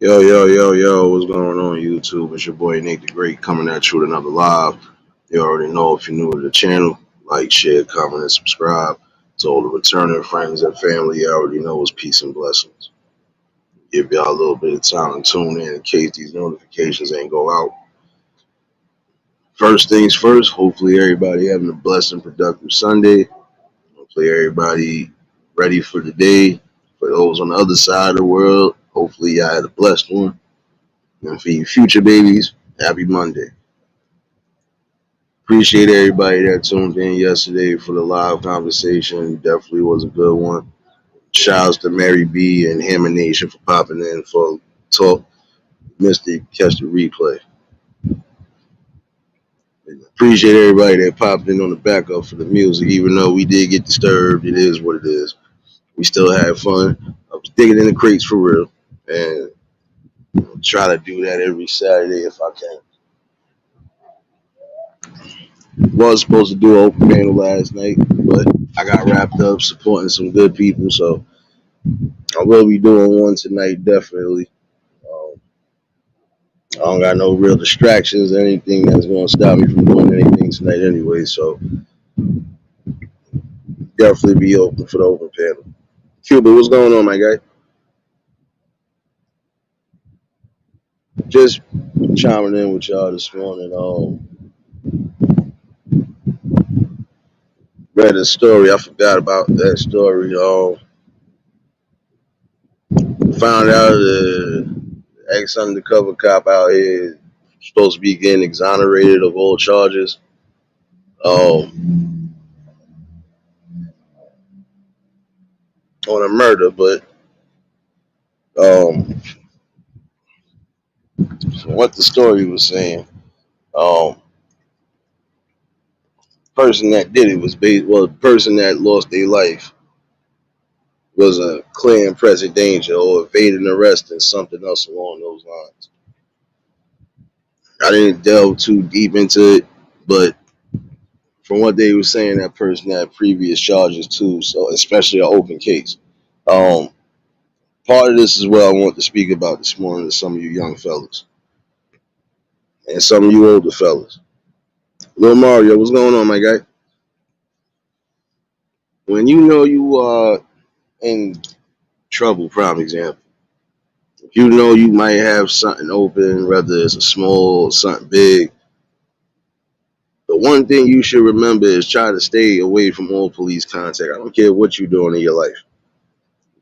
Yo, yo, yo, yo, what's going on YouTube? It's your boy Nate the Great coming at you with another live. You already know if you're new to the channel, like, share, comment, and subscribe. To all the returning friends and family, you already know it's peace and blessings. Give y'all a little bit of time to tune in case these notifications ain't go out. First things first, hopefully everybody having a blessed and productive Sunday. Hopefully everybody ready for the day. For those on the other side of the world, hopefully y'all had a blessed one. And for you future babies, happy Monday. Appreciate everybody that tuned in yesterday for the live conversation. Definitely was a good one. Shouts to Mary B and Hammer Nation for popping in for talk. Missed it, catch the replay. Appreciate everybody that popped in on the backup for the music, even though we did get disturbed. It is what it is. We still had fun. I was digging in the crates for real, and try to do that every Saturday if I can. Was supposed to do an open panel last night, but I got wrapped up supporting some good people, so I will be doing one tonight, definitely. Um, I don't got no real distractions or anything that's going to stop me from doing anything tonight anyway, so definitely be open for the open panel. Cuba, what's going on, my guy? Just chiming in with y'all this morning. Read a story. I forgot about that story. Found out the ex undercover cop out here supposed to be getting exonerated of all charges. Um, on a murder, but um, from what the story was saying, um, person that did it was the person that lost their life was a clear and present danger or evading arrest and something else along those lines. I didn't delve too deep into it, but from what they were saying, that person had previous charges too, so especially an open case. Um, Part of this is what I want to speak about this morning to some of you young fellas and some of you older fellas. Lil Mario, what's going on, my guy? When you know you are in trouble, prime example, if you know you might have something open, whether it's a small or something big, the one thing you should remember is try to stay away from all police contact. I don't care what you're doing in your life.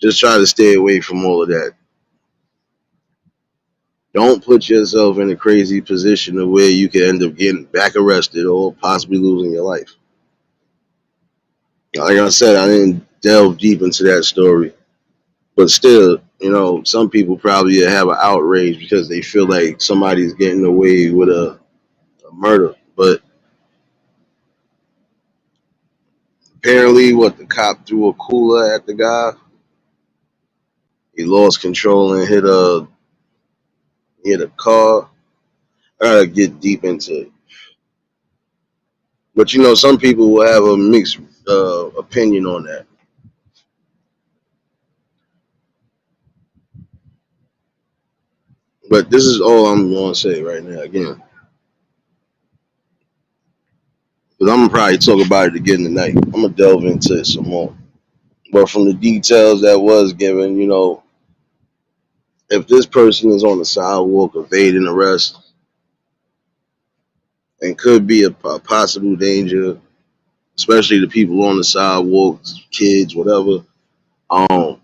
Just try to stay away from all of that. Don't put yourself in a crazy position of where you can end up getting back arrested or possibly losing your life. Like I said, I didn't delve deep into that story, but still, some people probably have an outrage because they feel like somebody's getting away with a murder. But apparently, what the cop threw a cooler at the guy, he lost control and hit a car. I gotta get deep into it. But some people will have a mixed opinion on that. But this is all I'm going to say right now, again, because I'm gonna probably talk about it again tonight. I'm gonna delve into it some more. But from the details that was given, if this person is on the sidewalk evading arrest and could be a possible danger, especially the people on the sidewalks, kids, whatever, um,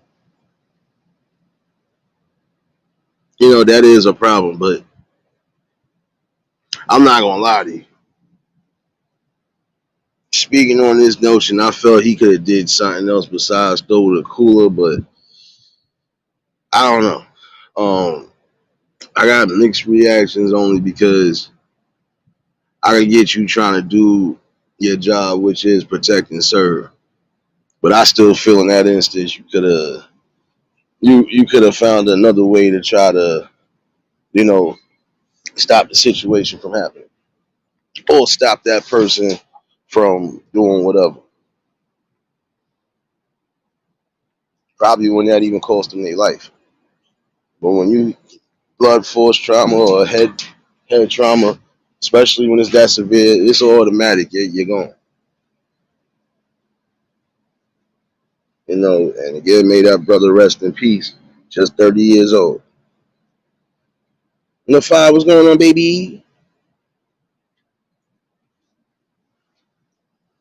that is a problem. But I'm not gonna lie to you. Speaking on this notion, I felt he could have did something else besides throw the cooler, but I don't know. I got mixed reactions only because I can get you trying to do your job, which is protect and serve. But I still feel in that instance you could have found another way to try to, you know, stop the situation from happening. Or stop that person from doing whatever. Probably when that even cost them their life. But when you blood force trauma or head trauma, especially when it's that severe, it's automatic. You're gone. You know, and again, may that brother rest in peace. Just 30 years old. And the fire, what's going on, baby?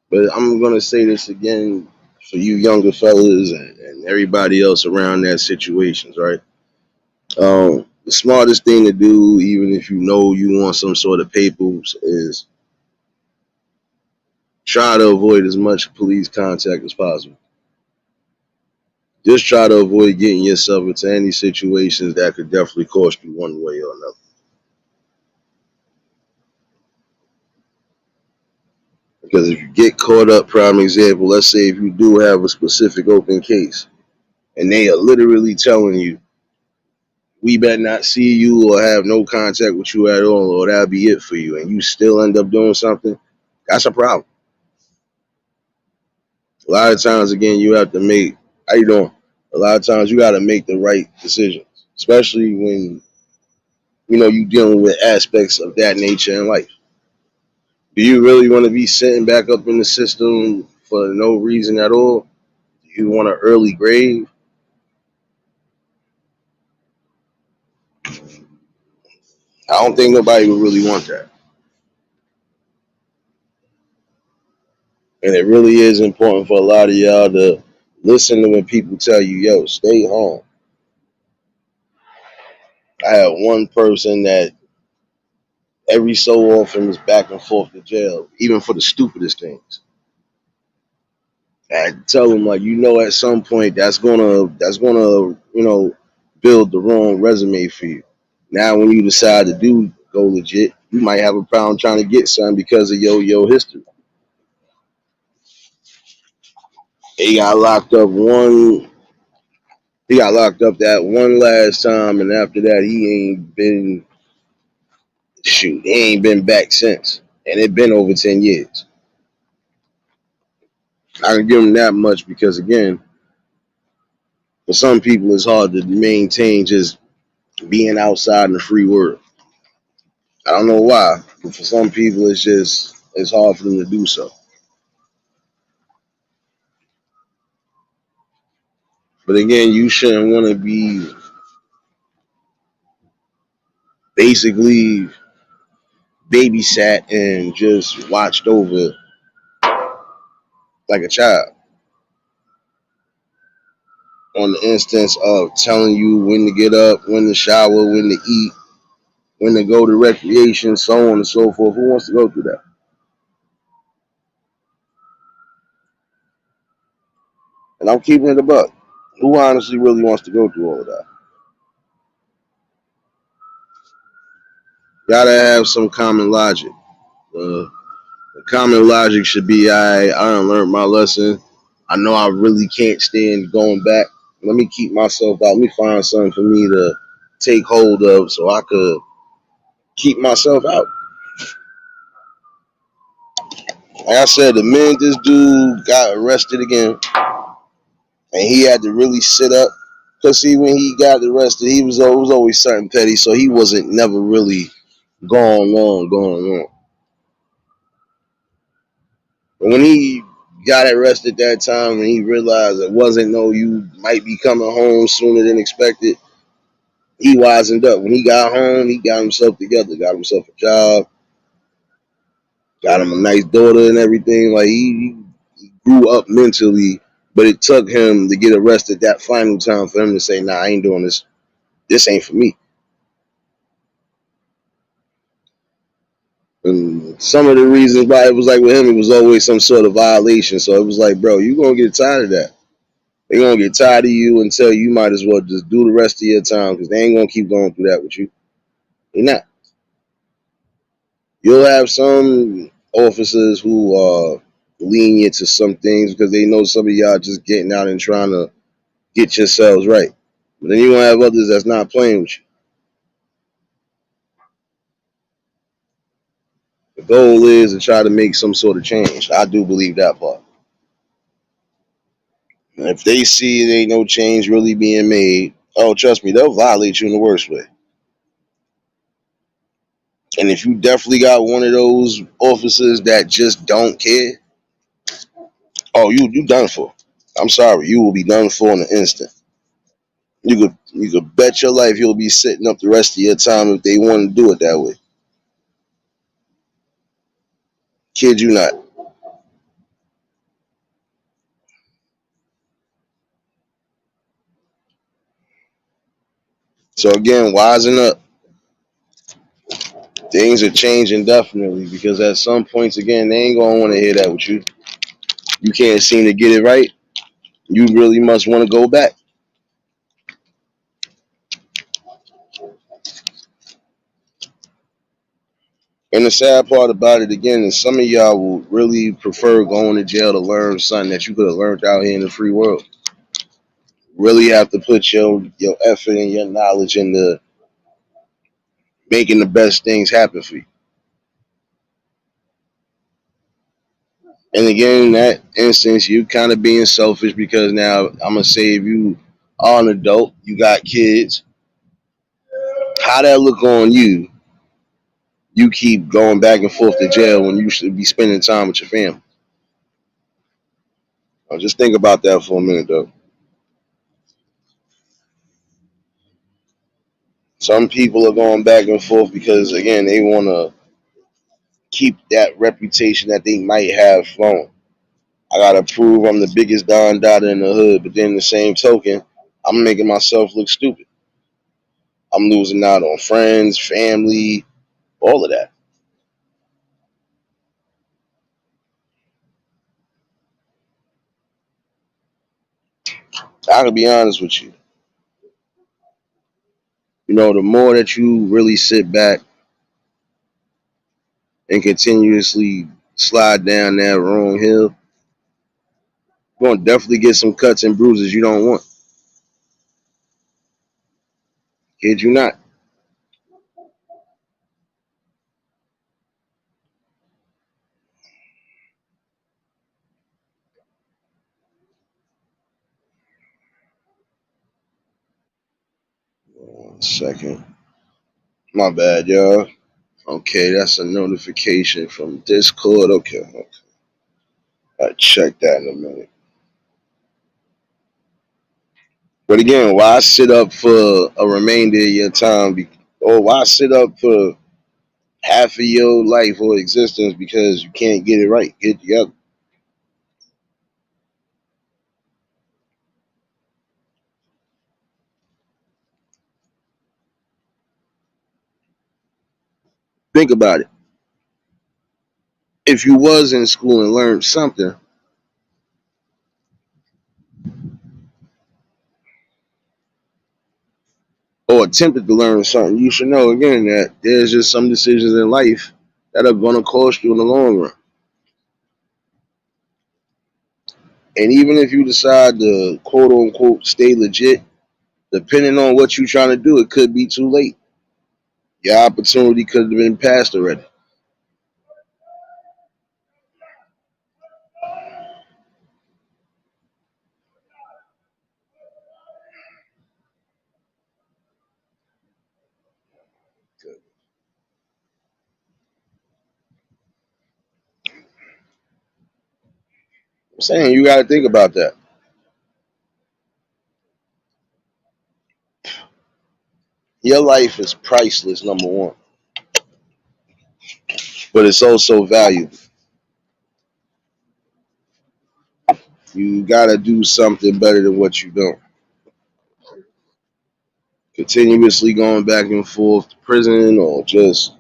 But I'm gonna say this again for you younger fellas and everybody else around that situations, right? The smartest thing to do, even if you know you want some sort of papers, is try to avoid as much police contact as possible. Just try to avoid getting yourself into any situations that could definitely cost you one way or another. Because if you get caught up, prime example, let's say if you do have a specific open case and they are literally telling you, we better not see you or have no contact with you at all, or that'll be it for you, and you still end up doing something, that's a problem. A lot of times, again, you have to make, how you doing? A lot of times you got to make the right decisions, especially when, you know, you dealing with aspects of that nature in life. Do you really want to be sitting back up in the system for no reason at all? Do you want an early grave? I don't think nobody would really want that. And it really is important for a lot of y'all to listen to when people tell you, yo, stay home. I had one person that every so often was back and forth to jail, even for the stupidest things. I tell them like, you know, at some point that's gonna build the wrong resume for you. Now when you decide to do go legit, you might have a problem trying to get something because of your history. He got locked up one he got locked up that one last time, and after that he ain't been back since. And it been over 10 years. I can give him that much because again, for some people it's hard to maintain just being outside in the free world. I don't know why, but for some people it's hard for them to do so. But again, you shouldn't want to be basically babysat and just watched over like a child. On the instance of telling you when to get up, when to shower, when to eat, when to go to recreation, so on and so forth. Who wants to go through that? And I'm keeping it a buck. Who honestly really wants to go through all of that? Gotta have some common logic. The common logic should be, I done learned my lesson. I know I really can't stand going back. Let me keep myself out. Let me find something for me to take hold of so I could keep myself out. Like I said, the minute this dude got arrested again, and he had to really sit up, because see, when he got arrested, it was always something petty, so he wasn't never really going on. But when he got arrested that time and he realized it wasn't no, you might be coming home sooner than expected, he wisened up. When he got home, he got himself together, got himself a job, got him a nice daughter and everything. Like he grew up mentally, but it took him to get arrested that final time for him to say, nah, I ain't doing this. This ain't for me. And some of the reasons why it was like with him, it was always some sort of violation. So it was like, bro, you gonna get tired of that. They're gonna get tired of you and tell you might as well just do the rest of your time because they ain't gonna keep going through that with you. They're not. You'll have some officers who are lenient to some things because they know some of y'all just getting out and trying to get yourselves right. But then you're gonna have others that's not playing with you. The goal is to try to make some sort of change. I do believe that part. And if they see there ain't no change really being made, oh, trust me, they'll violate you in the worst way. And if you definitely got one of those officers that just don't care, oh, you done for. I'm sorry, you will be done for in an instant. You could bet your life you'll be sitting up the rest of your time if they want to do it that way. Kid you not. So again, wisen up. Things are changing definitely because at some points again they ain't gonna want to hear that with you. You can't seem to get it right. You really must want to go back. And the sad part about it again is some of y'all will really prefer going to jail to learn something that you could have learned out here in the free world. Really have to put your effort and your knowledge into making the best things happen for you. And again, in that instance, you kind of being selfish because now I'm gonna say if you are an adult, you got kids, how that look on you? You keep going back and forth to jail when you should be spending time with your family. Now, just think about that for a minute, though. Some people are going back and forth because again they want to keep that reputation that they might have flowing. I gotta prove I'm the biggest Don Dada in the hood, but then the same token, I'm making myself look stupid. I'm losing out on friends, family, all of that. I can be honest with you. You know, the more that you really sit back and continuously slide down that wrong hill, you're gonna definitely get some cuts and bruises you don't want. Kid you not. 1 second. My bad, y'all. Okay, that's a notification from Discord. Okay. I'll check that in a minute. But again, why sit up for a remainder of your time? Or why sit up for half of your life or existence because you can't get it right? Get it together. Think about it. If you was in school and learned something, or attempted to learn something, you should know again that there's just some decisions in life that are going to cost you in the long run. And even if you decide to quote unquote stay legit, depending on what you're trying to do, it could be too late. Your opportunity could have been passed already. I'm saying you got to think about that. Your life is priceless, number one, but it's also valuable. You got to do something better than what you don't. Continuously going back and forth to prison or just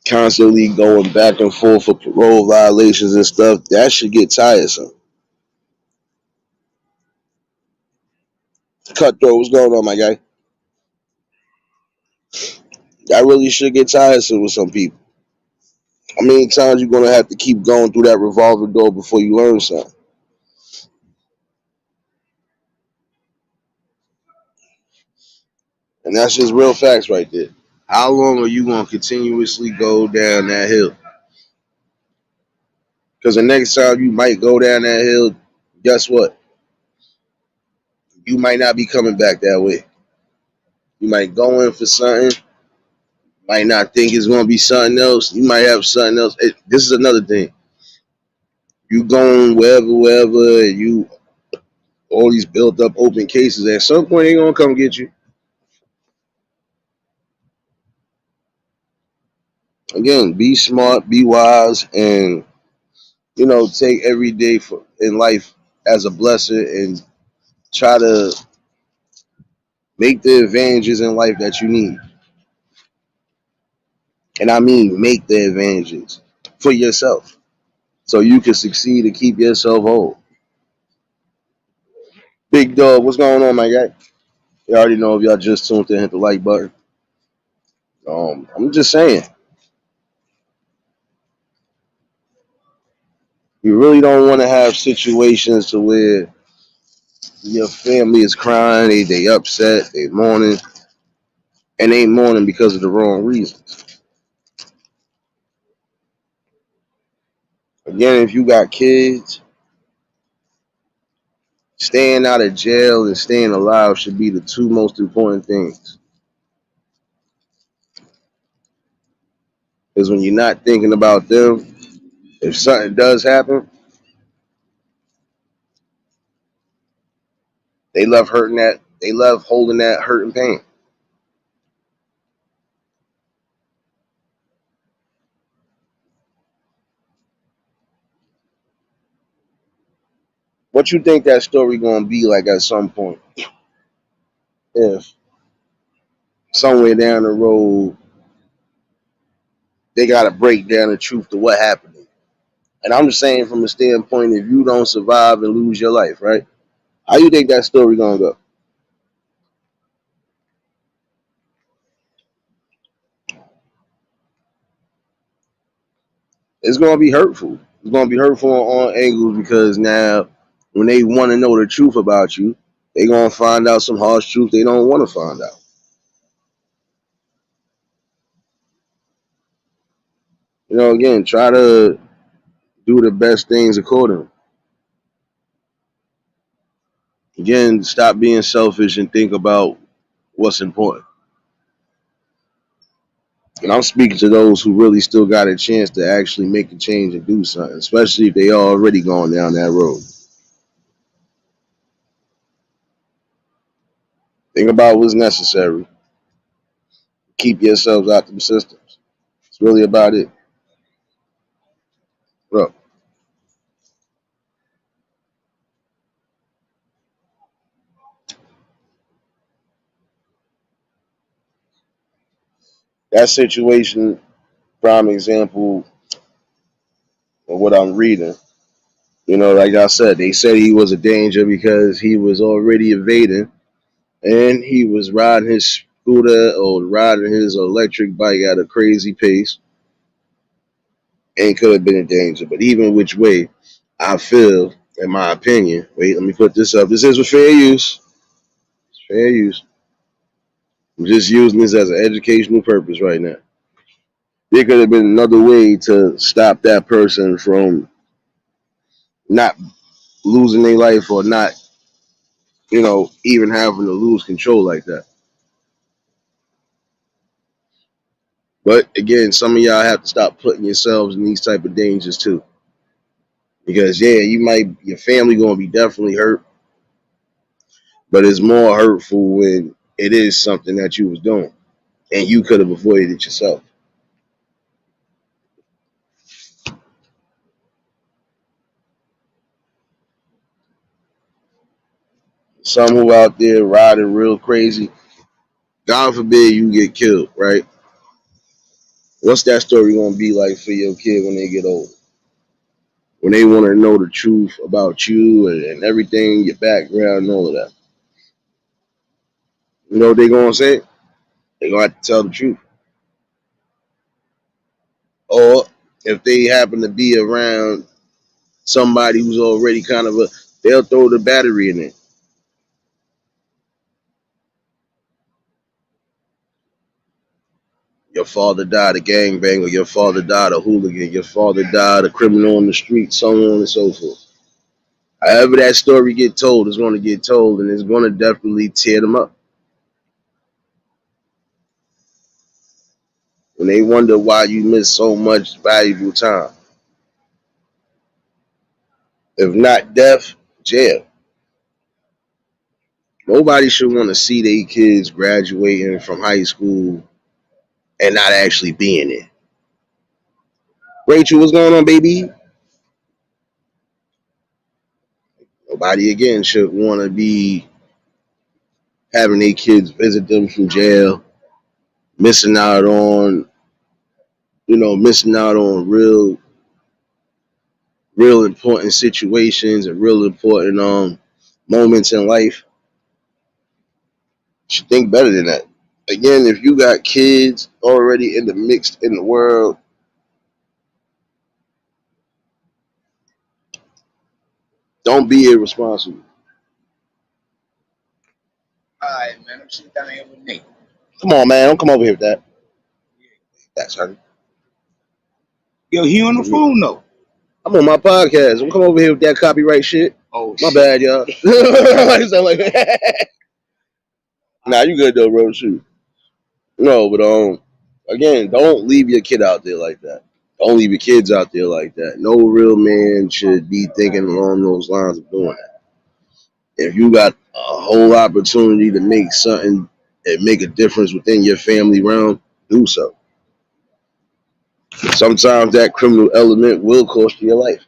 constantly going back and forth for parole violations and stuff, that should get tiresome. Cutthroat, what's going on, my guy? That really should get tiresome with some people. How many times you gonna have to keep going through that revolving door before you learn something? And that's just real facts right there. How long are you gonna continuously go down that hill? Because the next time you might go down that hill, guess what? You might not be coming back that way. You might go in for something, Might not think it's gonna be something else. You might have something else. This is another thing. You going wherever, and you all these built up open cases. At some point, they gonna come get you. Again, be smart, be wise, and take every day in life as a blessing, and try to make the advantages in life that you need. And I mean, make the advantages for yourself so you can succeed and keep yourself whole. Big dog, what's going on, my guy? You already know if y'all just tuned in, hit the like button. I'm just saying, you really don't want to have situations to where your family is crying, they upset, they mourning, and they mourning because of the wrong reasons. Again, if you got kids, staying out of jail and staying alive should be the two most important things. Because when you're not thinking about them, if something does happen, they love hurting that. They love holding that hurt and pain. What you think that story gonna be like at some point? If somewhere down the road they gotta break down the truth to what happened. And I'm just saying from a standpoint, if you don't survive and lose your life, right? How you think that story gonna go? It's gonna be hurtful. It's gonna be hurtful on all angles because now when they want to know the truth about you, they gonna find out some harsh truth they don't want to find out. Again, try to do the best things accordingly. Again, stop being selfish and think about what's important. And I'm speaking to those who really still got a chance to actually make a change and do something, especially if they already gone down that road. Think about what's necessary. Keep yourselves out them systems. It's really about it. Bro, that situation, prime example of what I'm reading. Like I said, they said he was a danger because he was already evading and he was riding his scooter or riding his electric bike at a crazy pace and could have been in danger. But even which way, I feel, in my opinion, wait, let me put this up. This is for fair use. It's fair use. I'm just using this as an educational purpose right now. There could have been another way to stop that person from not losing their life or not, even having to lose control like that. But again, some of y'all have to stop putting yourselves in these type of dangers too. Because yeah, your family gonna be definitely hurt, but it's more hurtful when it is something that you was doing and you could have avoided it yourself. Some who out there riding real crazy, God forbid you get killed, right? What's that story gonna be like for your kid when they get old? When they want to know the truth about you and everything, your background and all of that. You know what they gonna say? They gonna have to tell the truth. Or if they happen to be around somebody who's already kind of they'll throw the battery in it. Your father died a gangbanger, your father died a hooligan, your father died a criminal on the street, so on and so forth. However that story get told is going to get told, and it's going to definitely tear them up. and they wonder why you miss so much valuable time. If not death, jail. Nobody should want to see their kids graduating from high school and not actually being it. Rachel, what's going on, baby? Nobody again should want to be having their kids visit them from jail, missing out on, missing out on real important situations and real important moments in life. You should think better than that. Again, if you got kids already in the mixed in the world, don't be irresponsible. All right, man. I'm sitting down here with Nate. Come on, man. Don't come over here with that. That's honey. Yo, he on the phone though. I'm on my podcast. Don't come over here with that copyright shit. Oh, My shit. bad, y'all. I sound like nah, you good though, bro. Shoot. No, but again, don't leave your kid out there like that. Don't leave your kids out there like that. No real man should be thinking along those lines of doing that. If you got a whole opportunity to make something and make a difference within your family realm, do so. Sometimes that criminal element will cost you your life.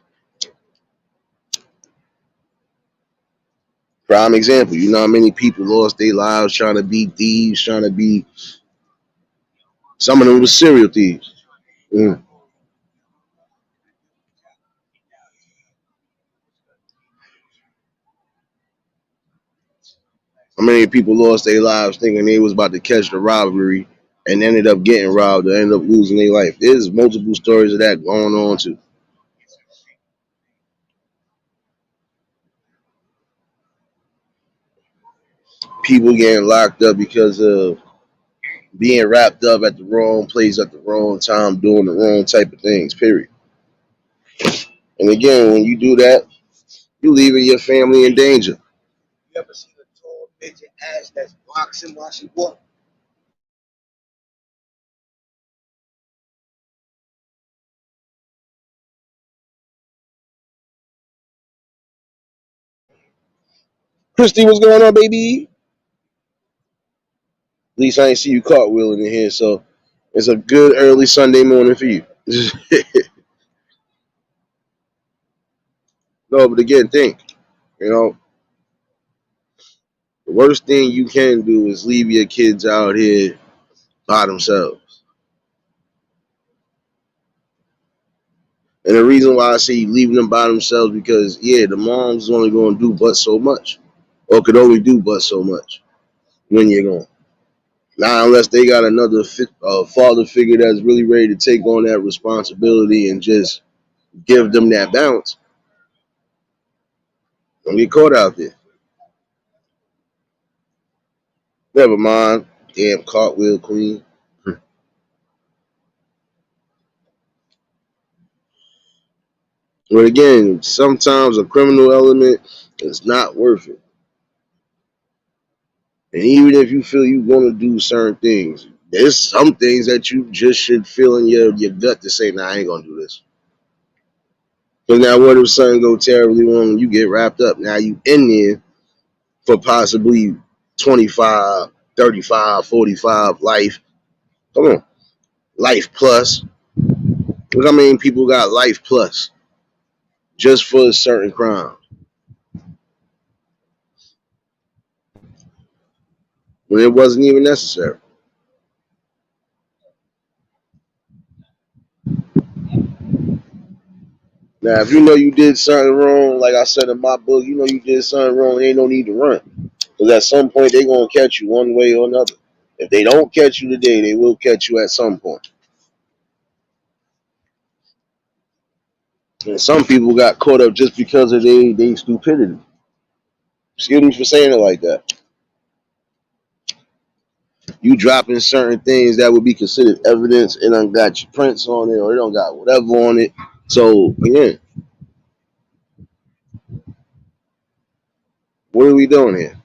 Prime example, you know how many people lost their lives trying to be thieves, trying to be, some of them were serial thieves. Mm. How many people lost their lives thinking they was about to catch the robbery and ended up getting robbed or ended up losing their life? There's multiple stories of that going on too. People getting locked up because of being wrapped up at the wrong place at the wrong time, doing the wrong type of things, period. And again, when you do that, you leaving your family in danger. You ever seen a tall bitch ass that's boxing while she walk? Christy, what's going on, baby? At least I ain't see you cartwheeling in here, so it's a good early Sunday morning for you. No, but again, think, you know, the worst thing you can do is leave your kids out here by themselves. And the reason why I say leaving them by themselves because yeah, the mom's only going to do but so much, or could only do but so much when you're gone. Now, unless they got another father figure that's really ready to take on that responsibility and just give them that balance, don't get caught out there. Never mind, damn cartwheel queen. But again, sometimes a criminal element is not worth it. And even if you feel you're going to do certain things, there's some things that you just should feel in your gut to say, nah, I ain't going to do this. Because now what if something go terribly wrong and you get wrapped up? Now you in there for possibly 25, 35, 45 life. Come on. Life plus. Look how many people got life plus just for a certain crime when it wasn't even necessary. Now, if you know you did something wrong, like I said in my book, you know you did something wrong, there ain't no need to run. Because at some point, they're going to catch you one way or another. If they don't catch you today, they will catch you at some point. And some people got caught up just because of their stupidity. Excuse me for saying it like that. You dropping certain things that would be considered evidence, it don't got your prints on it or it don't got whatever on it. So, again, what are we doing here?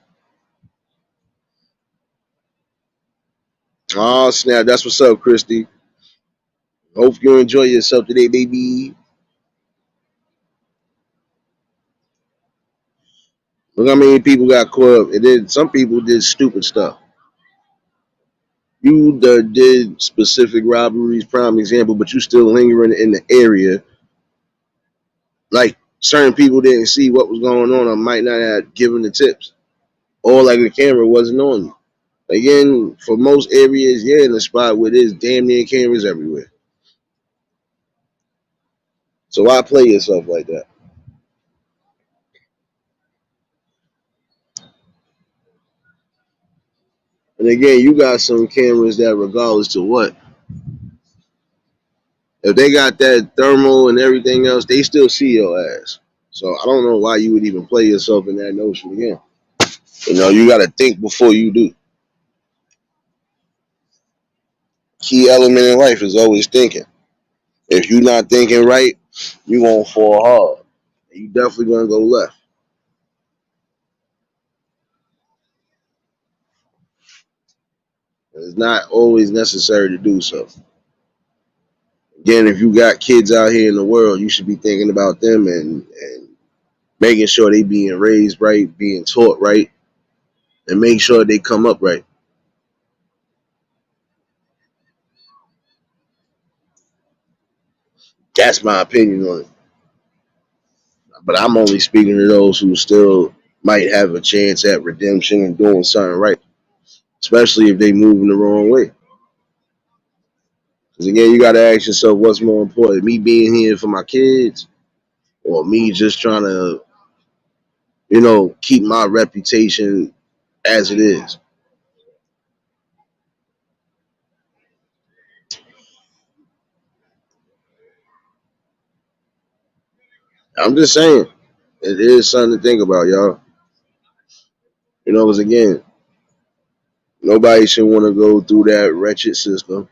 Oh, snap. That's what's up, Christy. Hope you enjoy yourself today, baby. Look how many people got caught up. And then some people did stupid stuff. You did specific robberies, prime example, but you still lingering in the area. Like certain people didn't see what was going on or might not have given the tips. Or like the camera wasn't on you. Again, for most areas, you're in a spot where there's damn near cameras everywhere. So why play yourself like that? And again, you got some cameras that, regardless to what, if they got that thermal and everything else, they still see your ass. So I don't know why you would even play yourself in that notion again. You got to think before you do. Key element in life is always thinking. If you're not thinking right, you're going to fall hard. You definitely going to go left. It's not always necessary to do so. Again, if you got kids out here in the world, you should be thinking about them and making sure they being raised right, being taught right, and make sure they come up right. That's my opinion on it. But I'm only speaking to those who still might have a chance at redemption and doing something right, especially if they move in the wrong way. Because again, you got to ask yourself what's more important, me being here for my kids or me just trying to, keep my reputation as it is. I'm just saying, it is something to think about, y'all. Because again, nobody should want to go through that wretched system.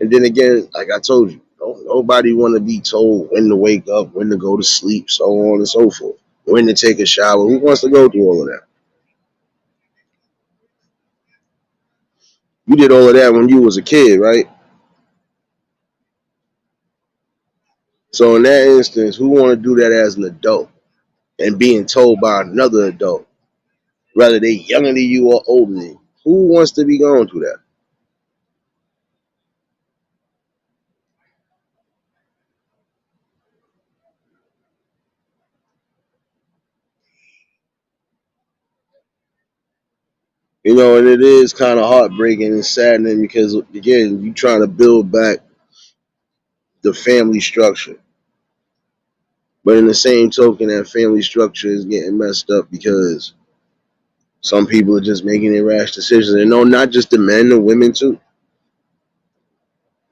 And then again, like I told you, nobody want to be told when to wake up, when to go to sleep, so on and so forth, when to take a shower. Who wants to go through all of that? You did all of that when you was a kid, right? So in that instance, who want to do that as an adult and being told by another adult, whether they younger than you or older than you? Who wants to be going through that? And it is kind of heartbreaking and saddening because again, you trying to build back the family structure. But in the same token, that family structure is getting messed up because some people are just making rash decisions. And no, not just the men, the women too.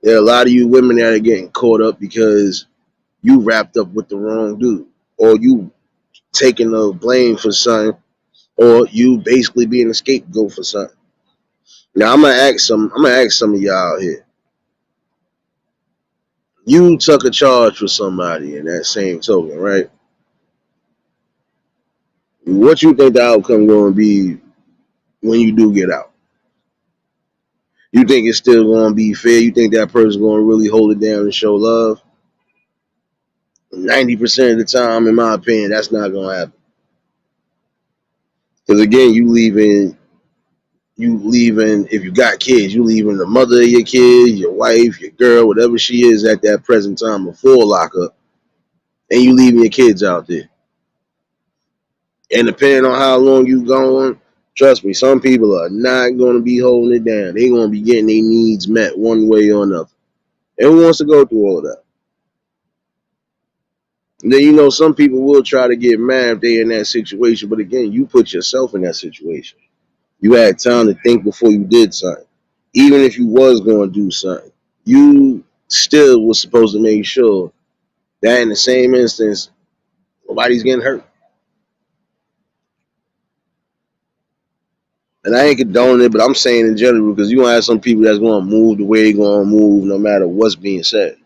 There are a lot of you women that are getting caught up because you wrapped up with the wrong dude, or you taking the blame for something, or you basically being a scapegoat for something. Now I'm gonna ask some of y'all here. You took a charge for somebody in that same token, right? What you think the outcome going to be when you do get out? You think it's still going to be fair? You think that person going to really hold it down and show love? 90% of the time, in my opinion, that's not going to happen. Because again, you leaving. If you got kids, you leaving the mother of your kids, your wife, your girl, whatever she is at that present time before lockup, and you leaving your kids out there. And depending on how long you going, trust me, some people are not going to be holding it down. They're going to be getting their needs met one way or another. Everyone wants to go through all of that. And then some people will try to get mad if they're in that situation, but again, you put yourself in that situation. You had time to think before you did something. Even if you was going to do something, you still was supposed to make sure that in the same instance, nobody's getting hurt. And I ain't condoning it, but I'm saying in general because you gonna have some people that's gonna move the way they gonna move no matter what's being said.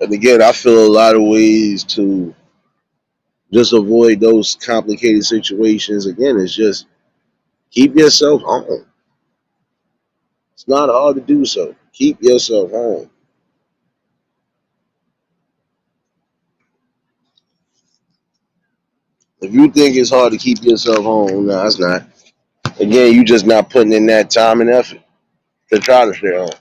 And again, I feel a lot of ways to just avoid those complicated situations. Again, it's just keep yourself home. It's not hard to do so. Keep yourself home. If you think it's hard to keep yourself home, no, it's not. Again, you just not putting in that time and effort to try to stay home.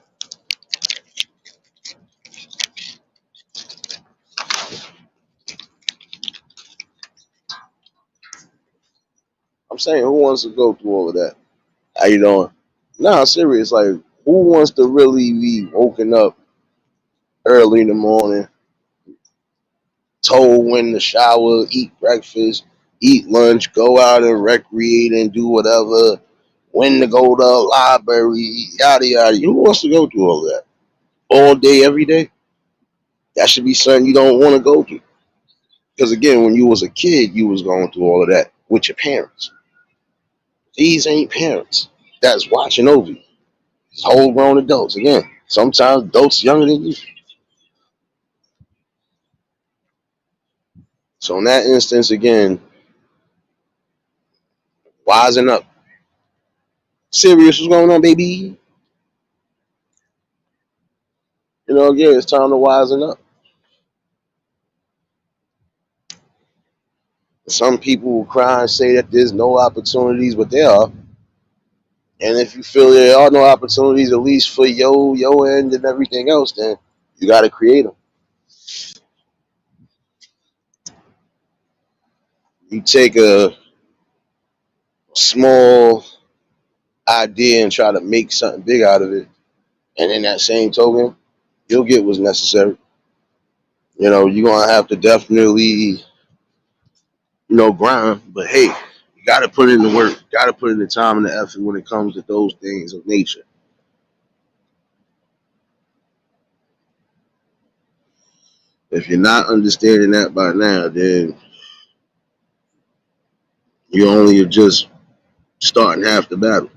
I'm saying, who wants to go through all of that? How you doing? Nah, serious. Like, who wants to really be woken up early in the morning, told when to shower, eat breakfast, eat lunch, go out and recreate and do whatever, when to go to the library, yada yada. Who wants to go through all of that all day, every day? That should be something you don't want to go through. Because again, when you was a kid, you was going through all of that with your parents. These ain't parents that's watching over you. It's whole grown adults. Again, sometimes adults younger than you. So in that instance, again, wisen up. Serious, what's going on, baby? Again, it's time to wisen up. Some people will cry and say that there's no opportunities, but there are. And if you feel there are no opportunities, at least for your end and everything else, then you got to create them. You take a small idea and try to make something big out of it, and in that same token, you'll get what's necessary. You're gonna have to definitely, grind. But hey, you got to put in the work. Got to put in the time and the effort when it comes to those things of nature. If you're not understanding that by now, then you're only just starting half the battle.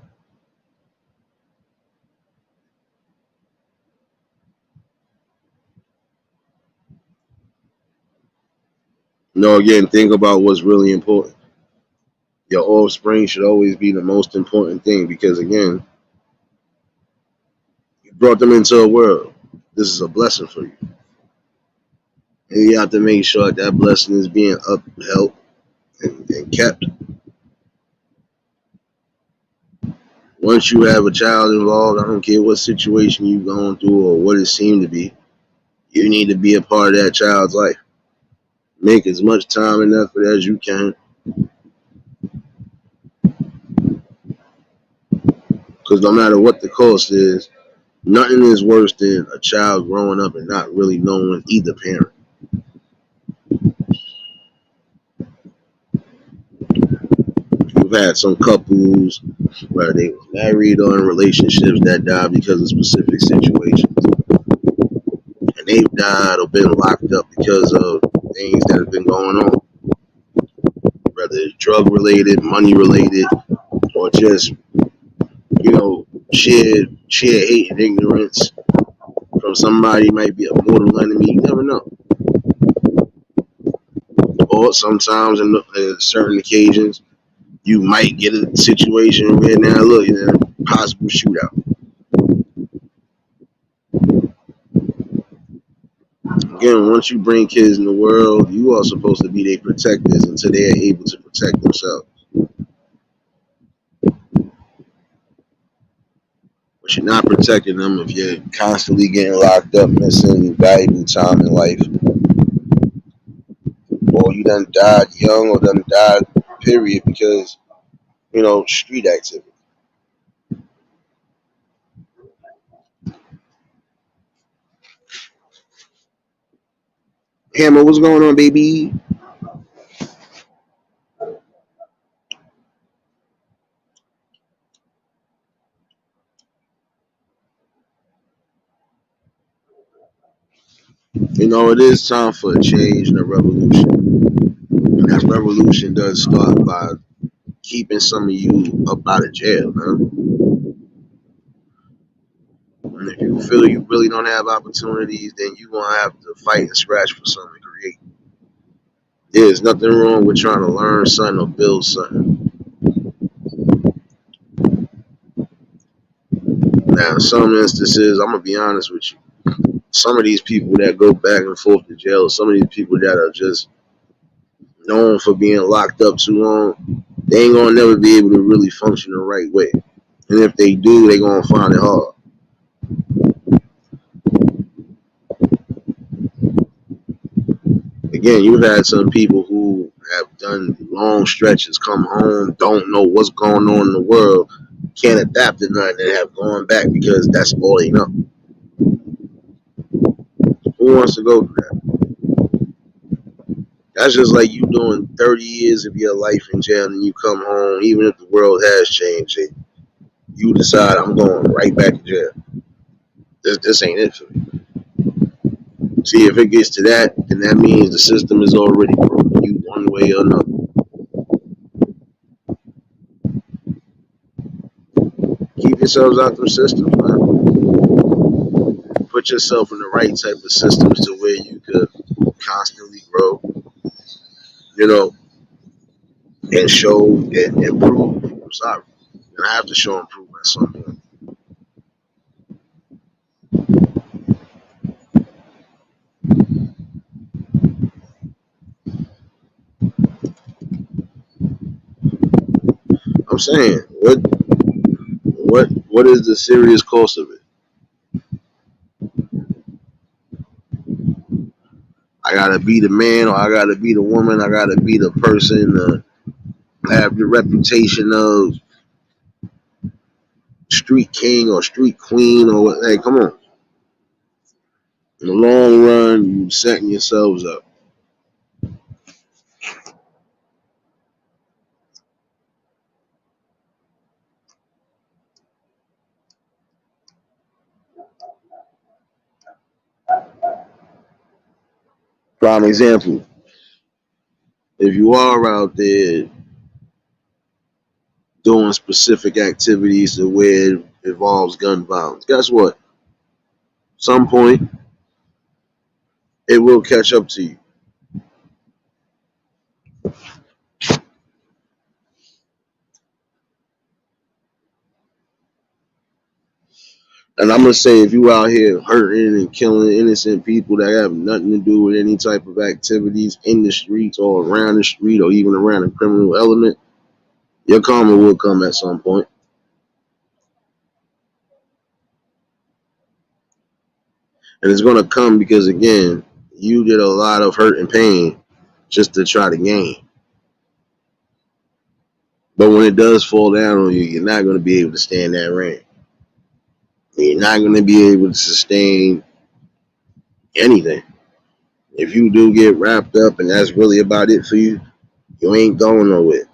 Again, think about what's really important. Your offspring should always be the most important thing because, again, you brought them into a world. This is a blessing for you. And you have to make sure that blessing is being upheld and kept. Once you have a child involved, I don't care what situation you're going through or what it seemed to be, you need to be a part of that child's life. Make as much time and effort as you can. Because no matter what the cost is, nothing is worse than a child growing up and not really knowing either parent. We've had some couples where they were married or in relationships that died because of specific situations. And they've died or been locked up because of things that have been going on. Whether it's drug related, money related, or just, sheer hate and ignorance from somebody who might be a mortal enemy. You never know. Or sometimes in certain occasions, you might get a situation where now look, possible shootout. Again, once you bring kids in the world, you are supposed to be their protectors until they are able to protect themselves. But you're not protecting them if you're constantly getting locked up, missing valuable time in life. Or you done died young or done died, period, because, street activity. Hammer, what's going on, baby? It is time for a change and a revolution. And that revolution does start by keeping some of you up out of jail, man. And if you feel you really don't have opportunities, then you're gonna have to fight and scratch for something to create. There's nothing wrong with trying to learn something or build something. Now, in some instances, I'm gonna be honest with you. Some of these people that go back and forth to jail, some of these people that are just known for being locked up too long, they ain't gonna never be able to really function the right way. And if they do, they gonna find it hard. Again, you've had some people who have done long stretches, come home, don't know what's going on in the world, can't adapt to nothing, and have gone back because that's all they know. Who wants to go through that? That's just like you doing 30 years of your life in jail and you come home, even if the world has changed, and you decide I'm going right back to jail. This ain't it for me. See, if it gets to that, then that means the system is already broken you one way or another. Keep yourselves out them systems, man. Put yourself in the right type of systems to where you could constantly grow, you know, and show and improve. I'm sorry. And I have to show improvement at some point. I'm saying, what is the serious cost of it? I gotta be the man, or I gotta be the woman, I gotta be the person, have the reputation of street king or street queen, or what. Hey, come on. In the long run, you setting yourselves up. Prime example, if you are out there doing specific activities to where it involves gun violence, guess what? Some point, it will catch up to you. And I'm gonna say, if you out here hurting and killing innocent people that have nothing to do with any type of activities in the streets or around the street or even around a criminal element, your karma will come at some point. And it's gonna come because again, you did a lot of hurt and pain just to try to gain. But when it does fall down on you, you're not gonna be able to stand that rain. You're not gonna be able to sustain anything. If you do get wrapped up and that's really about it for you, you ain't going nowhere.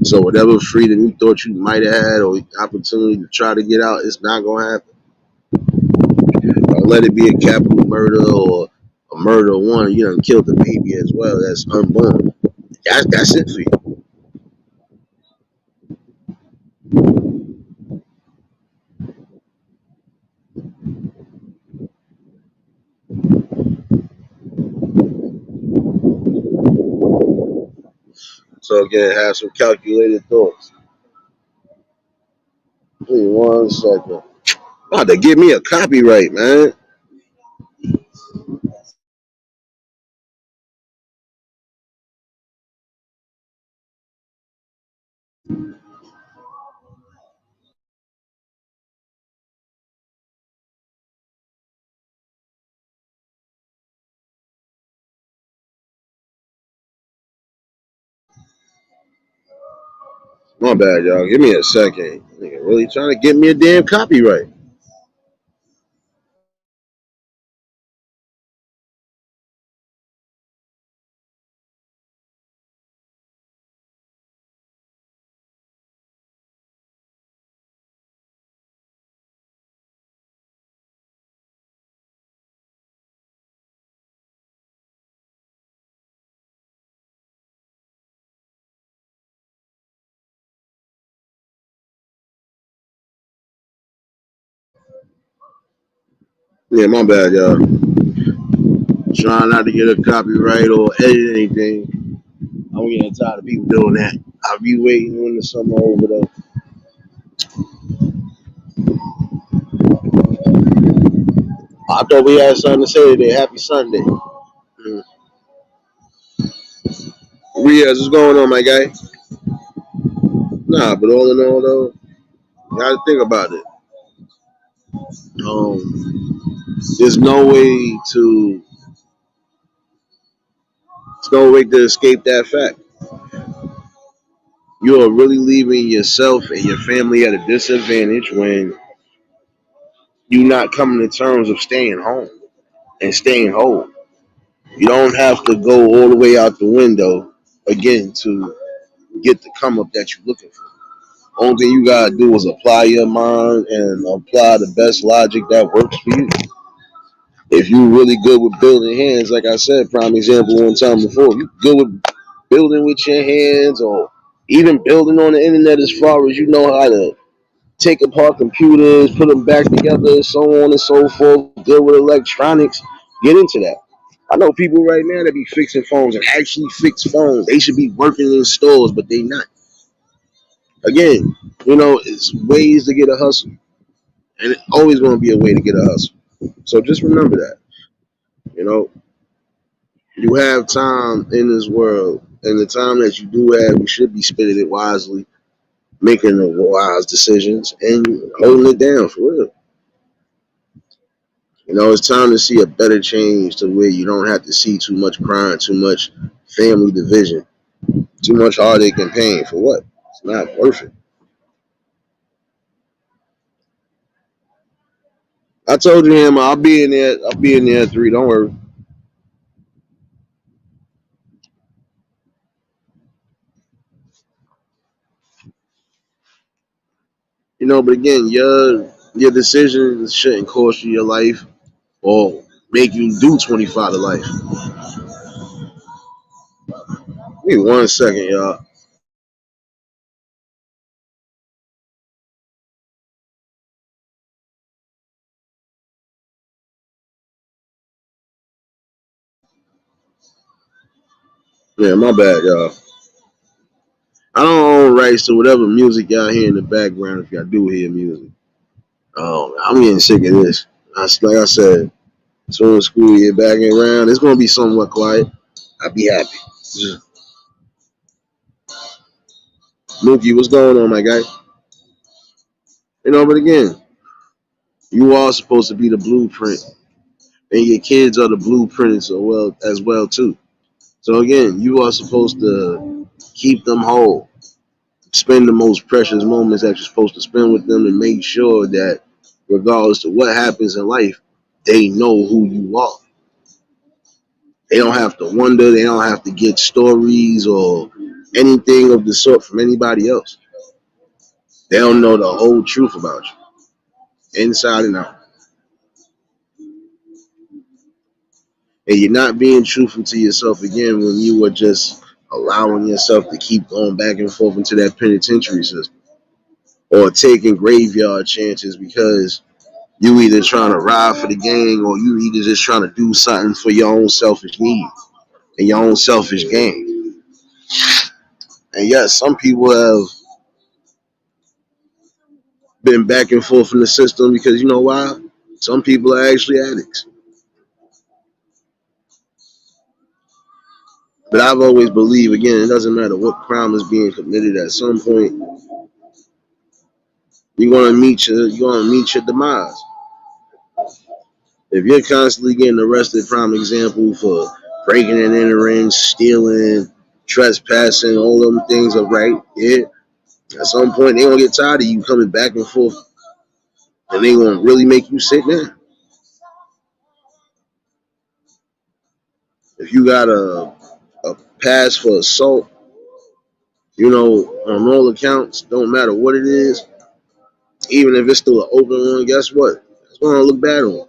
So whatever freedom you thought you might have had or opportunity to try to get out, it's not gonna happen. Don't let it be a capital murder or a murder one. You done killed the baby as well. That's unborn. That's it for you. So again, have some calculated thoughts. Give me 1 second. About to give me a copyright, man. My bad, y'all. Give me a second. Nigga really trying to get me a damn copyright. Yeah, my bad, y'all. Trying not to get a copyright or edit anything. I'm getting tired of people doing that. I'll be waiting when the summer over though. I thought we had something to say today. Happy Sunday. Mm. Riaz, what's going on, my guy? Nah, but all in all though, you gotta think about it. There's no way to there's no way to escape that fact. You are really leaving yourself and your family at a disadvantage when you're not coming to terms of staying home and staying whole. You don't have to go all the way out the window again to get the come up that you're looking for. Only thing you gotta do is apply your mind and apply the best logic that works for you. If you're really good with building hands, like I said, prime example one time before, you good with building with your hands or even building on the internet as far as you know how to take apart computers, put them back together, so on and so forth, good with electronics, get into that. I know people right now that be fixing phones and actually fix phones. They should be working in stores, but they not. Again, it's ways to get a hustle. And it's always going to be a way to get a hustle. So just remember that. You know, you have time in this world, and the time that you do have, you should be spending it wisely, making the wise decisions, and holding it down for real. It's time to see a better change to where you don't have to see too much crime, too much family division, too much heartache and pain. For what? It's not worth it. I told you him I'll be in there. I'll be in there at 3. Don't worry. But again, your decisions shouldn't cost you your life or make you do 25 to life. Give me 1 second, y'all. Yeah, my bad, y'all. I don't own rights to whatever music y'all hear in the background if y'all do hear music. I'm getting sick of this. Like I said, soon as school year back and around, it's gonna be somewhat quiet. I'll be happy. Mookie, what's going on, my guy? But again, you are supposed to be the blueprint, and your kids are the blueprint as well too. So again, you are supposed to keep them whole, spend the most precious moments that you're supposed to spend with them, and make sure that regardless of what happens in life, they know who you are. They don't have to wonder. They don't have to get stories or anything of the sort from anybody else. They don't know the whole truth about you, inside and out. And you're not being truthful to yourself again when you are just allowing yourself to keep going back and forth into that penitentiary system or taking graveyard chances because you either trying to ride for the gang or you either just trying to do something for your own selfish need and your own selfish gain. And yes, some people have been back and forth in the system because you know why? Some people are actually addicts. But I've always believed, again, it doesn't matter what crime is being committed. At some point, you're gonna meet your demise. If you're constantly getting arrested, prime example for breaking and entering, stealing, trespassing, all them things are right. Yeah, at some point they gonna get tired of you coming back and forth, and they gonna really make you sit down. If you got a pass for assault, on all accounts, don't matter what it is, even if it's still an open one, guess what? It's gonna look bad on.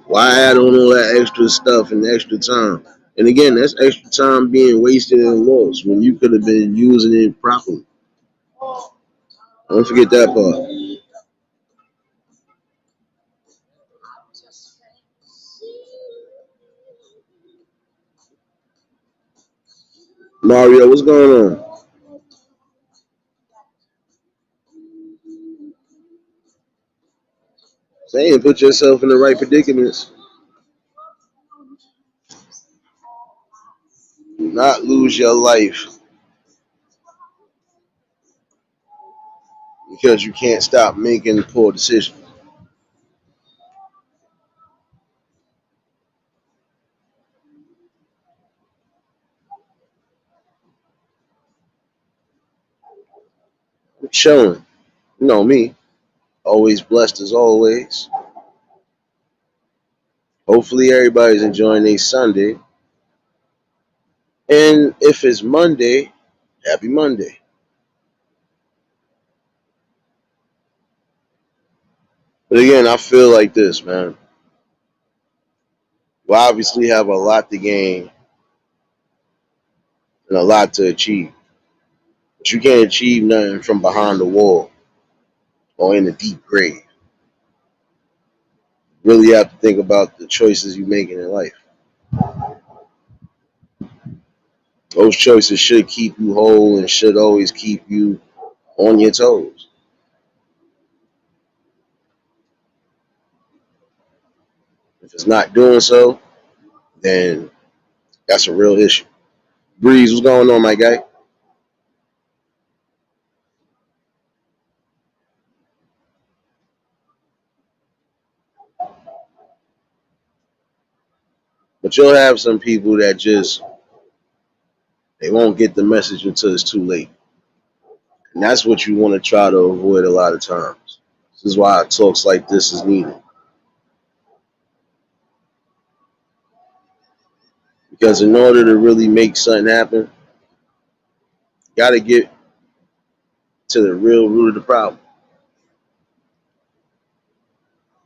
Why add on all that extra stuff and extra time? And again, that's extra time being wasted and lost when you could have been using it properly. Don't forget that part. Mario, what's going on? Saying put yourself in the right predicaments. Do not lose your life because you can't stop making poor decisions. I'm chilling. You know me. Always blessed as always. Hopefully everybody's enjoying their Sunday. And if it's Monday, happy Monday. But again, I feel like this, man. We obviously have a lot to gain and a lot to achieve. But you can't achieve nothing from behind the wall or in a deep grave. You really have to think about the choices you're making in life. Those choices should keep you whole and should always keep you on your toes. If it's not doing so, then that's a real issue. Breeze, what's going on, my guy? But you'll have some people that just they won't get the message until it's too late. And that's what you want to try to avoid a lot of times. This is why talks like this is needed. Because in order to really make something happen, you got to get to the real root of the problem.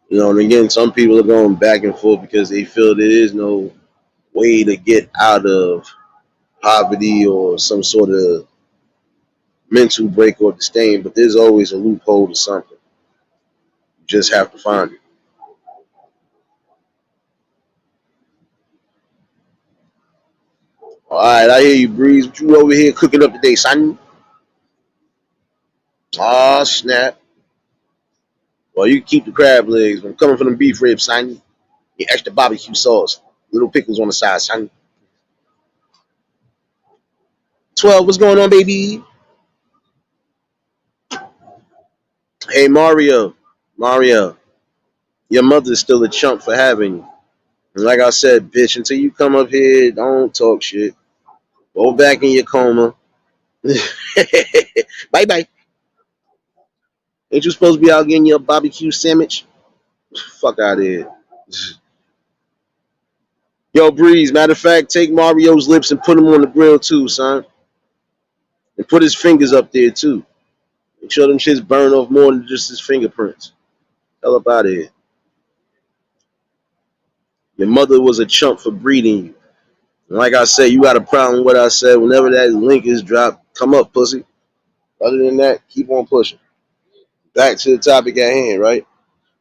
You know, and again, some people are going back and forth because they feel there is no way to get out of poverty or some sort of mental break or disdain, but there's always a loophole to something. You just have to find it. All right, I hear you, Breeze. What you over here cooking up today, son? Ah, snap. Well, you can keep the crab legs, but I'm coming for them beef ribs, son. Get extra barbecue sauce. Little pickles on the side, son. 12, what's going on, baby? Hey, Mario. Mario, your mother's still a chump for having you. And like I said, bitch, until you come up here, don't talk shit. Go back in your coma. Bye bye. Ain't you supposed to be out getting your barbecue sandwich? Fuck out of here. Yo, Breeze, matter of fact, take Mario's lips and put them on the grill too, son. And put his fingers up there too. Make sure them shits burn off more than just his fingerprints. Hell up out of here. Your mother was a chump for breeding you. And like I said, you got a problem with what I said. Whenever that link is dropped, come up, pussy. Other than that, keep on pushing. Back to the topic at hand, right?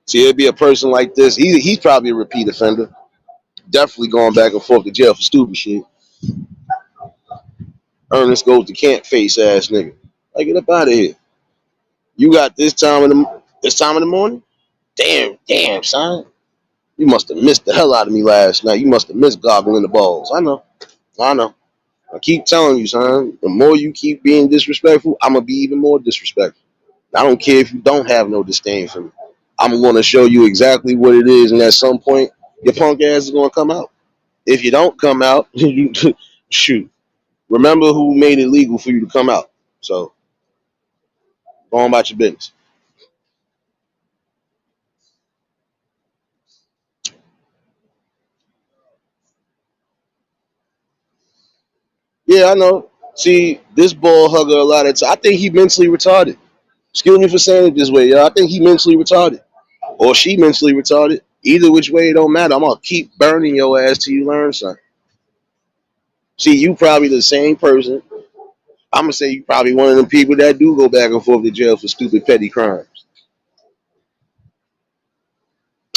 See, it'd be a person like this. He's probably a repeat offender. Definitely going back and forth to jail for stupid shit. Ernest goes to camp face ass nigga. Like, get up out of here. You got this time in the morning? Damn, son. You must have missed the hell out of me last night. You must have missed goggling the balls. I know. I keep telling you, son. The more you keep being disrespectful, I'm gonna be even more disrespectful. I don't care if you don't have no disdain for me. I'm gonna show you exactly what it is, and at some point, your punk ass is gonna come out. If you don't come out, you shoot. Remember who made it legal for you to come out. So go on about your business. Yeah, I know. See, this ball hugger a lot of time. I think he mentally retarded. Excuse me for saying it this way, yo. I think he mentally retarded. Or she mentally retarded. Either which way, it don't matter. I'm gonna keep burning your ass till you learn something. See, you probably the same person. I'm gonna say you probably one of them people that do go back and forth to jail for stupid petty crimes.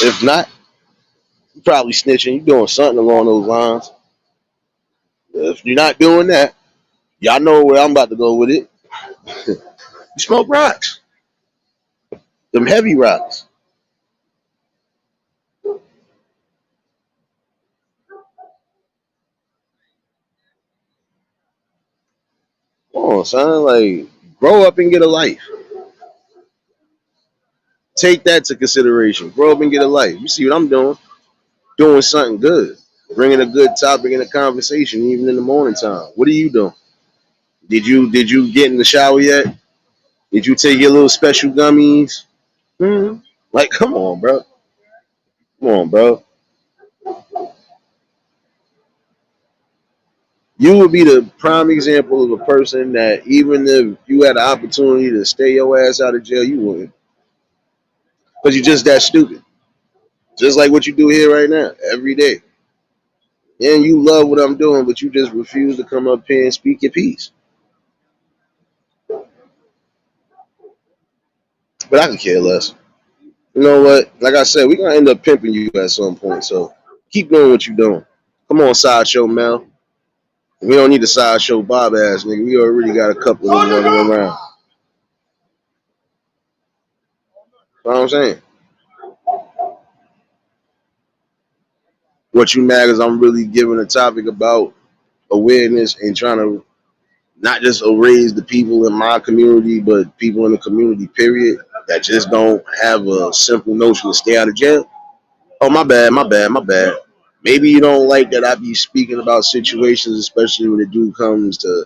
If not, you probably snitching. You doing something along those lines. If you're not doing that, Y'all know where I'm about to go with it. You smoke rocks, them heavy rocks. Come on, son. Like, grow up and get a life. Take that to consideration. Grow up and get a life. You see what I'm doing? Doing something good. Bringing a good topic in the conversation, even in the morning time. What are you doing? Did you get in the shower yet? Did you take your little special gummies? Hmm. Like, come on, bro. Come on, bro. You would be the prime example of a person that even if you had the opportunity to stay your ass out of jail, you wouldn't. Because you're just that stupid. Just like what you do here right now, every day. And you love what I'm doing, but you just refuse to come up here and speak your piece. But I can care less. You know what? Like I said, we're gonna end up pimping you at some point. So keep doing what you're doing. Come on, sideshow Mel. We don't need a sideshow Bob ass nigga. We already got a couple of them running around. You know what I'm saying? What you mad is I'm really giving a topic about awareness and trying to not just raise the people in my community, but people in the community, period, that just don't have a simple notion to stay out of jail. Oh, my bad, my bad, my bad. Maybe you don't like that I be speaking about situations, especially when it do comes to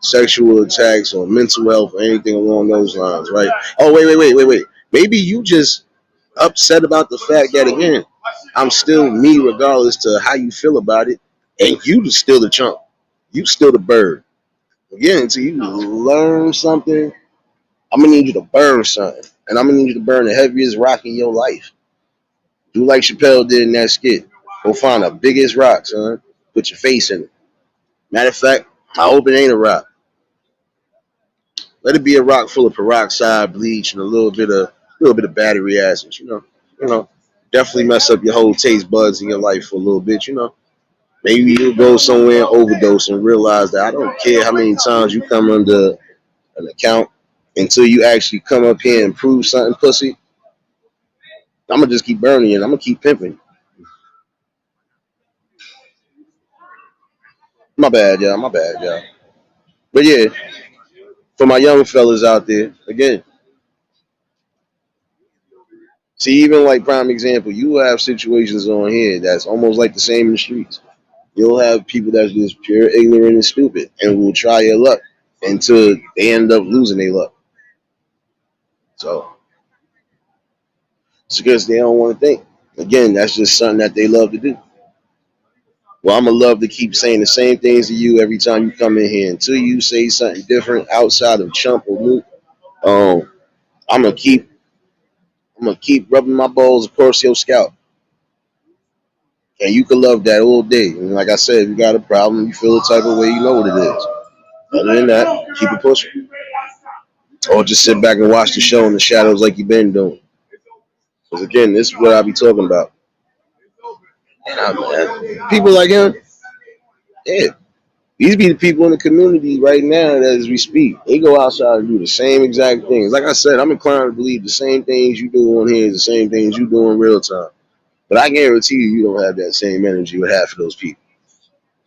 sexual attacks or mental health or anything along those lines, right? Oh, wait. Maybe you just upset about the fact that, again, I'm still me regardless to how you feel about it, and you still the chump. You still the bird. Again, until you learn something, I'm gonna need you to burn something, and I'm gonna need you to burn the heaviest rock in your life. Do like Chappelle did in that skit. Go find the biggest rock, son. Put your face in it. Matter of fact, I hope it ain't a rock. Let it be a rock full of peroxide, bleach, and a little bit of battery acids. You know, definitely mess up your whole taste buds in your life for a little bit. Maybe you go somewhere and overdose and realize that I don't care how many times you come under an account until you actually come up here and prove something, pussy. I'm gonna just keep burning you. And I'm gonna keep pimping. My bad, y'all. My bad, y'all. But yeah, for my young fellas out there, again, see, even like prime example, you have situations on here that's almost like the same in the streets. You'll have people that's just pure ignorant and stupid and will try your luck until they end up losing their luck. So it's because they don't want to think. Again, that's just something that they love to do. Well, I'm gonna love to keep saying the same things to you every time you come in here until you say something different outside of chump or moot. Um, I'm gonna keep rubbing my balls across your scalp, and you can love that all day. And like I said, if you got a problem, you feel the type of way, you know what it is. Other than that, keep it pushing, or just sit back and watch the show in the shadows like you've been doing. Because again, this is what I be talking about. People like him, yeah. These be the people in the community right now that as we speak. They go outside and do the same exact things. Like I said, I'm inclined to believe the same things you do on here is the same things you do in real time. But I guarantee you don't have that same energy with half of those people.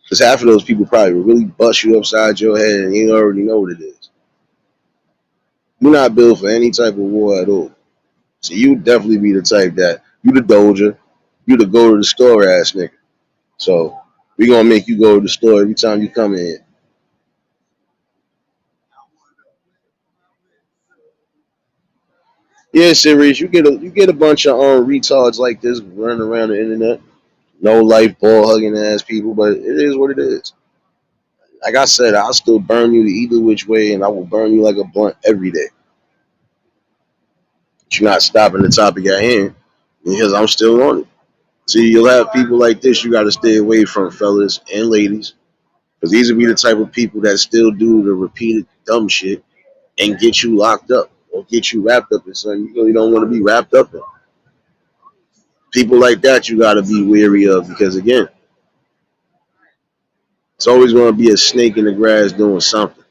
Because half of those people probably will really bust you upside your head and you already know what it is. You're not built for any type of war at all. So you definitely be the type that you the doja, you the go to the store ass nigga. So we gonna make you go to the store every time you come in. Yeah, serious. You get a bunch of retards like this running around the internet. No life, ball hugging ass people, but it is what it is. Like I said, I'll still burn you either which way, and I will burn you like a blunt every day. But you're not stopping the topic at hand because I'm still on it. See, you'll have people like this you got to stay away from, fellas and ladies, because these will be the type of people that still do the repeated dumb shit and get you locked up or get you wrapped up in something you really don't want to be wrapped up in. People like that you got to be wary of because again, It's always going to be a snake in the grass doing something.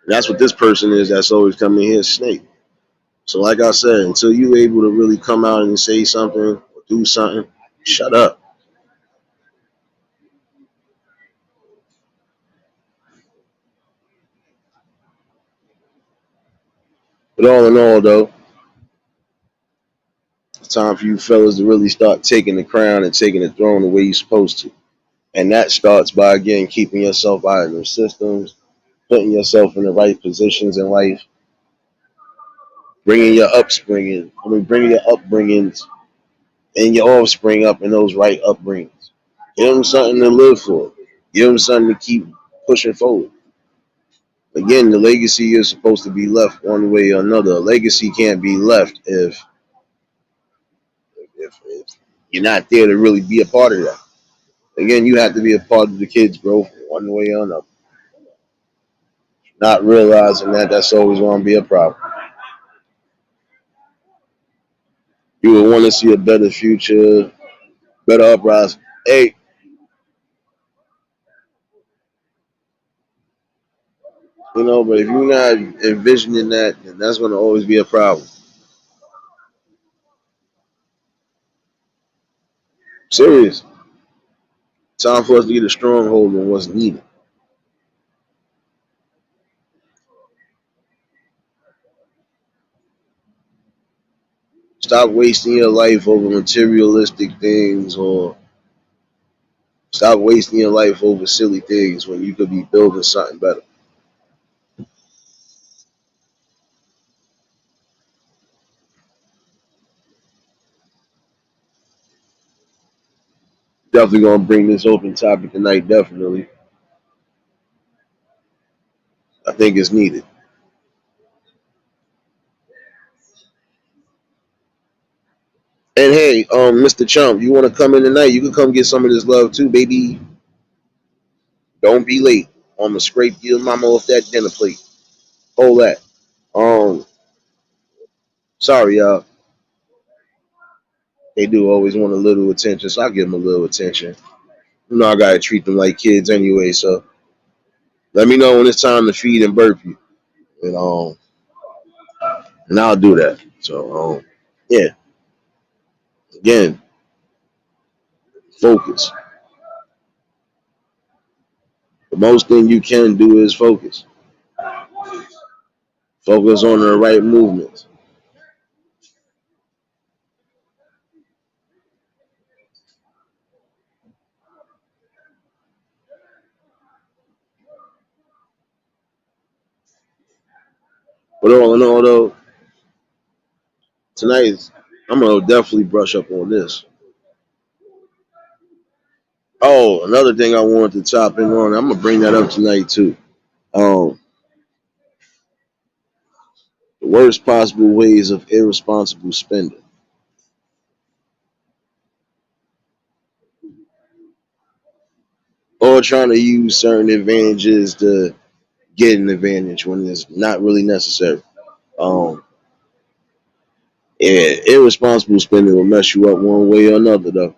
And that's what this person is that's always coming here, a snake. So, like I said, until you're able to really come out and say something or do something, shut up. But all in all, though, it's time for you fellas to really start taking the crown and taking the throne the way you're supposed to. And that starts by, again, keeping yourself out of those systems, putting yourself in the right positions in life, bringing your upbringings and your offspring up in those right upbringings. Give them something to live for. Give them something to keep pushing forward. Again, the legacy is supposed to be left one way or another. A legacy can't be left if you're not there to really be a part of that. Again, you have to be a part of the kids' growth one way or another. Not realizing that that's always going to be a problem. You would want to see a better future, better uprising. Hey, but if you're not envisioning that, then that's going to always be a problem. Serious. Time for us to get a stronghold on what's needed. Stop wasting your life over materialistic things, or stop wasting your life over silly things when you could be building something better. Definitely gonna bring this open topic tonight. Definitely, I think it's needed. And hey, Mr. Chump, you want to come in tonight? You can come get some of this love too, baby. Don't be late. I'm gonna scrape your mama off that dinner plate. Hold that. Um, Sorry, y'all. They do always want a little attention, so I give them a little attention. I gotta treat them like kids anyway. So let me know when it's time to feed and burp you, and and I'll do that. So yeah, again, focus. The most thing you can do is focus. Focus on the right movements. But all in all, though, tonight I'm gonna definitely brush up on this. Oh, another thing I wanted to top in on, I'm gonna bring that up tonight too. Um, the worst possible ways of irresponsible spending, or trying to use certain advantages to get an advantage when it's not really necessary. Um, yeah, irresponsible spending will mess you up one way or another, though.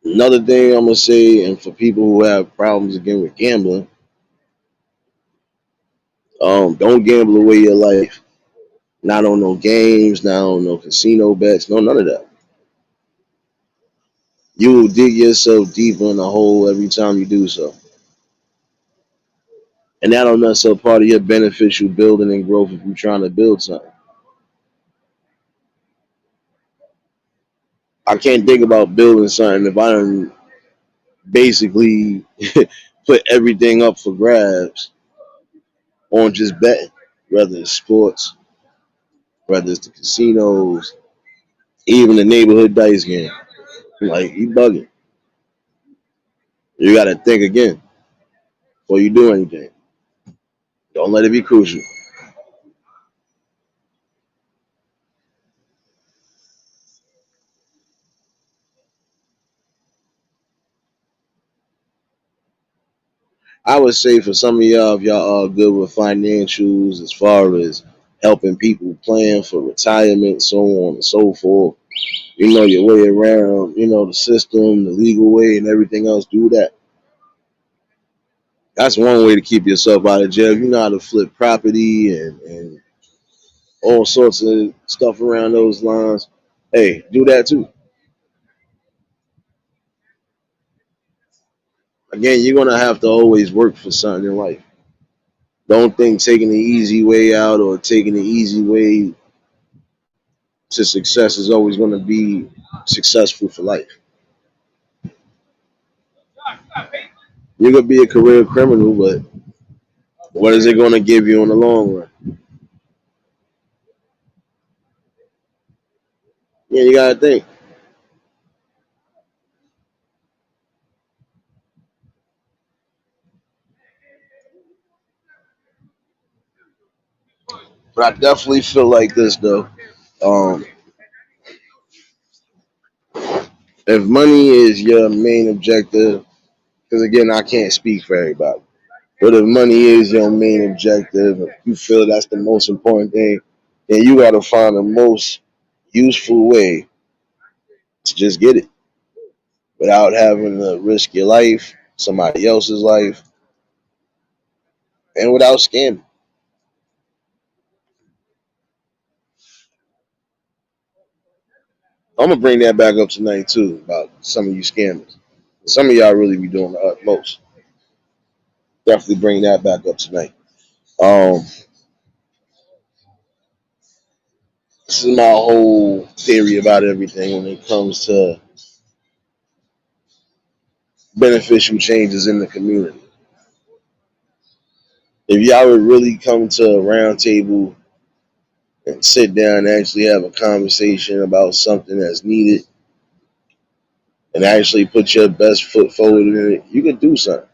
Another thing I'm gonna say, and for people who have problems again with gambling, don't gamble away your life. Not on no games, not on no casino bets, no none of that. You will dig yourself deeper in a hole every time you do so. And that'll mess up part of your beneficial building and growth if you're trying to build something. I can't think about building something if I don't basically put everything up for grabs on just betting, whether it's sports, whether it's the casinos, even the neighborhood dice game. Like, you bugging. You got to think again before you do anything. Don't let it be crucial. I would say for some of y'all, if y'all are good with financials as far as helping people plan for retirement, so on and so forth. You know your way around, the system, the legal way, and everything else. Do that. That's one way to keep yourself out of jail. You know how to flip property and all sorts of stuff around those lines. Hey, do that too. Again, you're gonna have to always work for something in life. Don't think taking the easy way out or taking the easy way to success is always gonna be successful for life. You're gonna be a career criminal, but what is it gonna give you in the long run? Yeah, you gotta think. But I definitely feel like this though. Um, if money is your main objective, because again, I can't speak for everybody. But if money is your main objective, if you feel that's the most important thing, then you got to find the most useful way to just get it without having to risk your life, somebody else's life, and without scamming. I'm gonna bring that back up tonight too about some of you scammers. Some of y'all really be doing the utmost. Definitely bring that back up tonight. Um, this is my whole theory about everything when it comes to beneficial changes in the community. If y'all would really come to a round table and sit down and actually have a conversation about something that's needed and actually put your best foot forward in it, you can do something.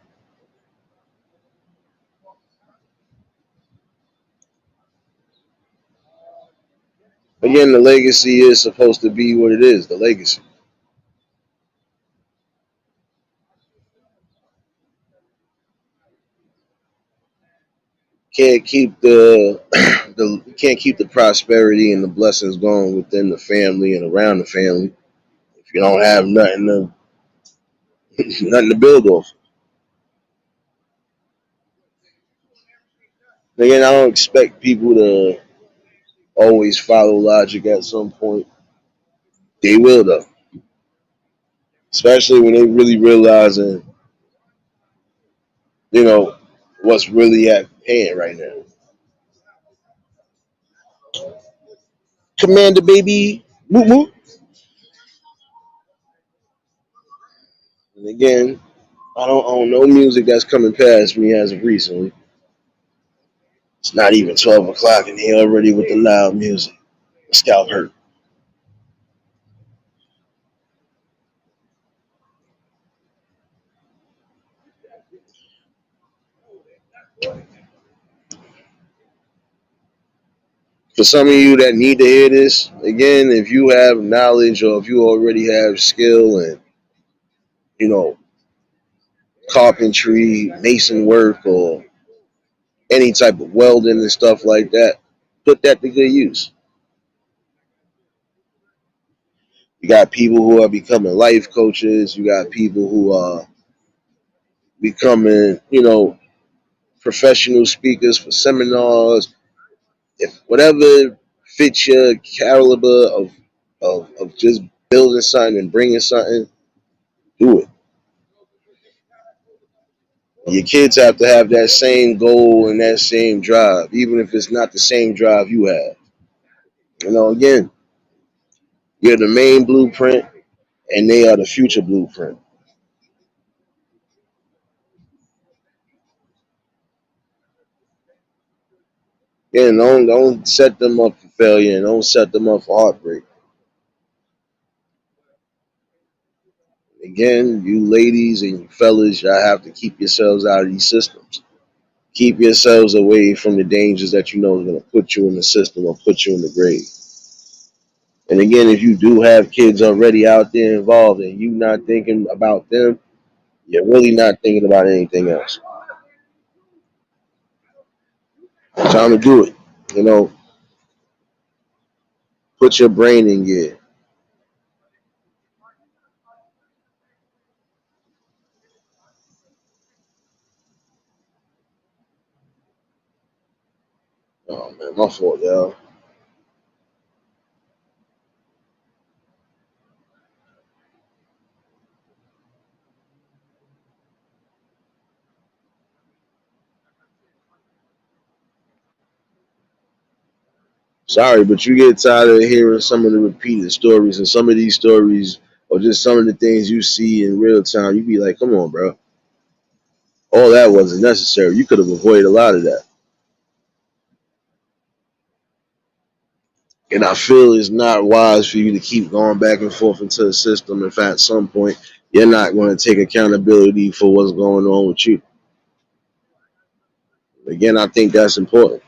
Again, the legacy is supposed to be what it is, the legacy. Can't keep the can't keep the prosperity and the blessings going within the family and around the family if you don't have nothing to nothing to build off. Again, I don't expect people to always follow logic at some point. They will though, especially when they really realizing, you know, what's really at hand right now. Commander baby, woo woo. And again, I don't own no music that's coming past me as of recently. It's not even 12 o'clock and he already with the loud music. My scalp hurt. For some of you that need to hear this, again, if you have knowledge or if you already have skill and you know carpentry, mason work, or any type of welding and stuff like that, put that to good use. You got people who are becoming life coaches. You got people who are becoming, professional speakers for seminars. If whatever fits your caliber of just building something and bringing something, do it. Your kids have to have that same goal and that same drive, even if it's not the same drive you have. Again, you're the main blueprint, and they are the future blueprint. Again, don't set them up for failure, and don't set them up for heartbreak. Again, you ladies and you fellas, y'all have to keep yourselves out of these systems. Keep yourselves away from the dangers that you know is going to put you in the system or put you in the grave. And again, if you do have kids already out there involved and you not thinking about them, you're really not thinking about anything else. Time to do it. You know, Put your brain in gear. Oh man, my fault, y'all. Sorry, but you get tired of hearing some of the repeated stories, and some of these stories, or just some of the things you see in real time. You be like, come on, bro. All that wasn't necessary. You could have avoided a lot of that. And I feel it's not wise for you to keep going back and forth into the system if at some point you're not going to take accountability for what's going on with you. Again, I think that's important.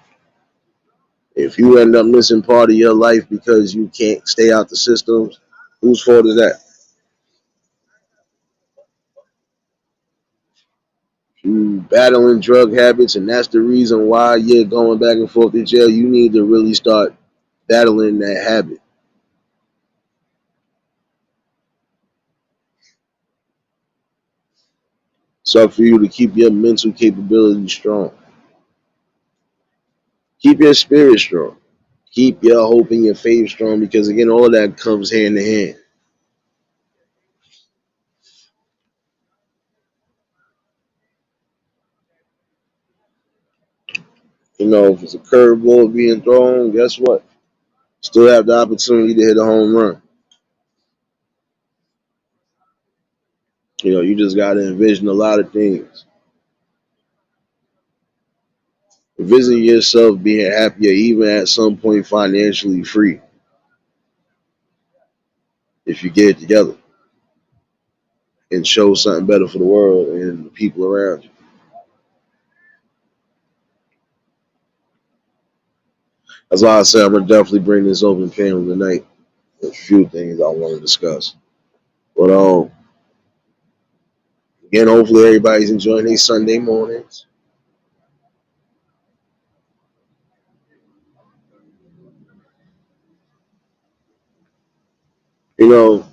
If you end up missing part of your life because you can't stay out the systems, whose fault is that? You battling drug habits, and that's the reason why you're going back and forth to jail. You need to really start battling that habit. It's up for you to keep your mental capability strong. Keep your spirit strong. Keep your hope and your faith strong because again, all of that comes hand in hand. You know, if it's a curveball being thrown, guess what? Still have the opportunity to hit a home run. You know, you just got to envision a lot of things. Envision yourself being happier, even at some point financially free, if you get it together and show something better for the world and the people around you. That's why I said I'm gonna definitely bring this open panel tonight. There's a few things I want to discuss. But again, hopefully everybody's enjoying their Sunday mornings. You know,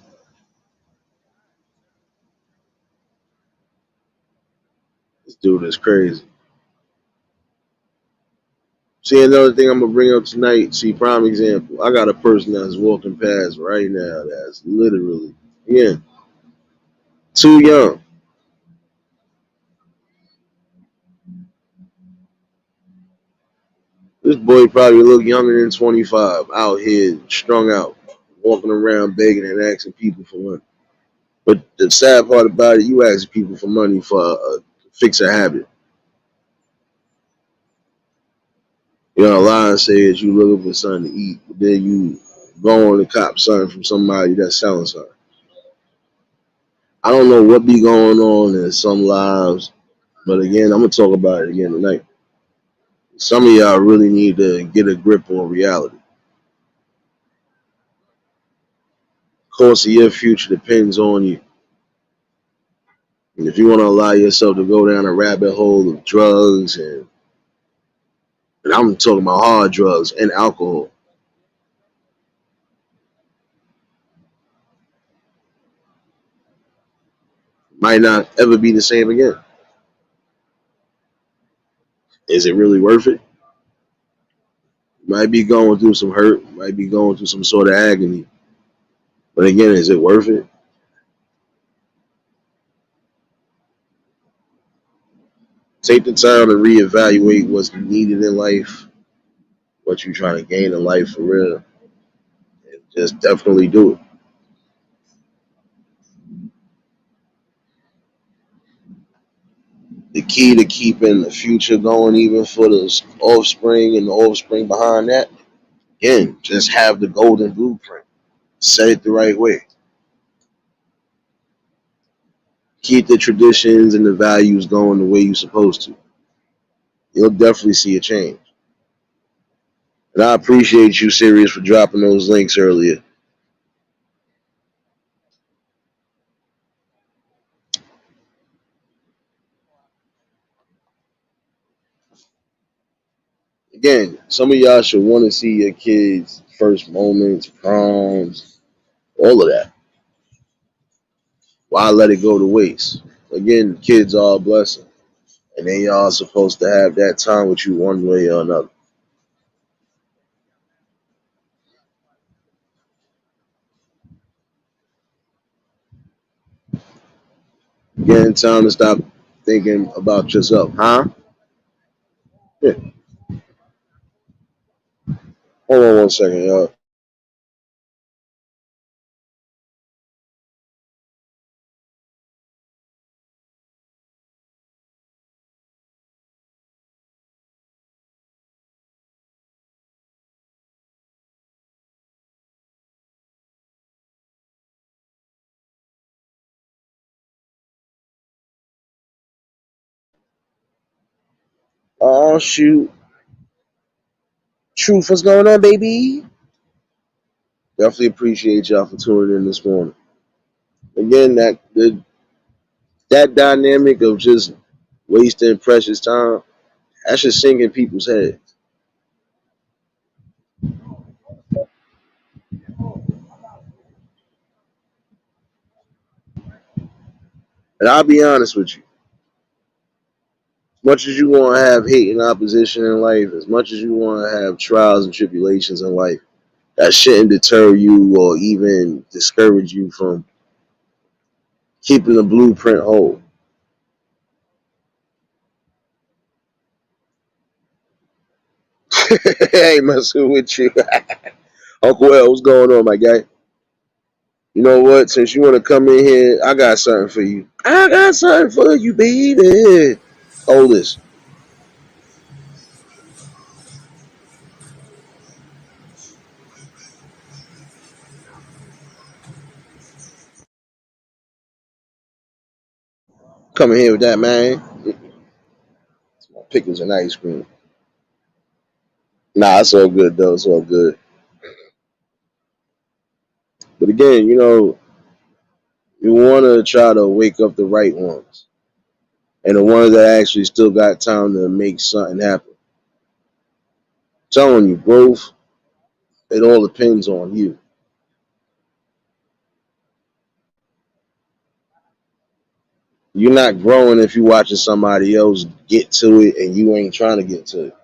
this dude is crazy. See, another thing I'm gonna bring up tonight. See, prime example. I got a person that's walking past right now that's literally, yeah, too young. This boy probably look younger than 25, out here strung out, walking around begging and asking people for money. But the sad part about it, you ask people for money for fix a habit. You know, a line says you looking for something to eat, but then you go on and cop something from somebody that's selling something. I don't know what be going on in some lives, but again, I'm gonna talk about it again tonight. Some of y'all really need to get a grip on reality. The course of your future depends on you. And if you want to allow yourself to go down a rabbit hole of drugs and I'm talking about hard drugs and alcohol, might not ever be the same again. Is it really worth it? Might be going through some hurt, might be going through some sort of agony. But again, is it worth it? Take the time to reevaluate what's needed in life, what you're trying to gain in life for real, and just definitely do it. The key to keeping the future going, even for the offspring and the offspring behind that, again, just have the golden blueprint. Set it the right way. Keep the traditions and the values going the way you're supposed to. You'll definitely see a change. And I appreciate you, Sirius, for dropping those links earlier. Again, some of y'all should want to see your kids' first moments, proms, all of that. Why let it go to waste? Again, kids are a blessing, and they are supposed to have that time with you one way or another. Again, time to stop thinking about yourself, huh? Yeah. Hold on one second, y'all. Oh shoot, truth, what's going on, baby? Definitely appreciate y'all for tuning in this morning. Again, that dynamic of just wasting precious time, that should sink in people's heads. And I'll be honest with you, as much as you want to have hate and opposition in life, as much as you want to have trials and tribulations in life, that shouldn't deter you or even discourage you from keeping the blueprint whole. I ain't messing with you. Uncle L, what's going on, my guy? You know what? Since you want to come in here, I got something for you. I got something for you, baby. Oldest, come in here with that, man. Pickles and ice cream. Nah, it's all good, though. It's all good. But again, you want to try to wake up the right ones and the ones that actually still got time to make something happen. I'm telling you, growth, it all depends on you. You're not growing if you're watching somebody else get to it and you ain't trying to get to it.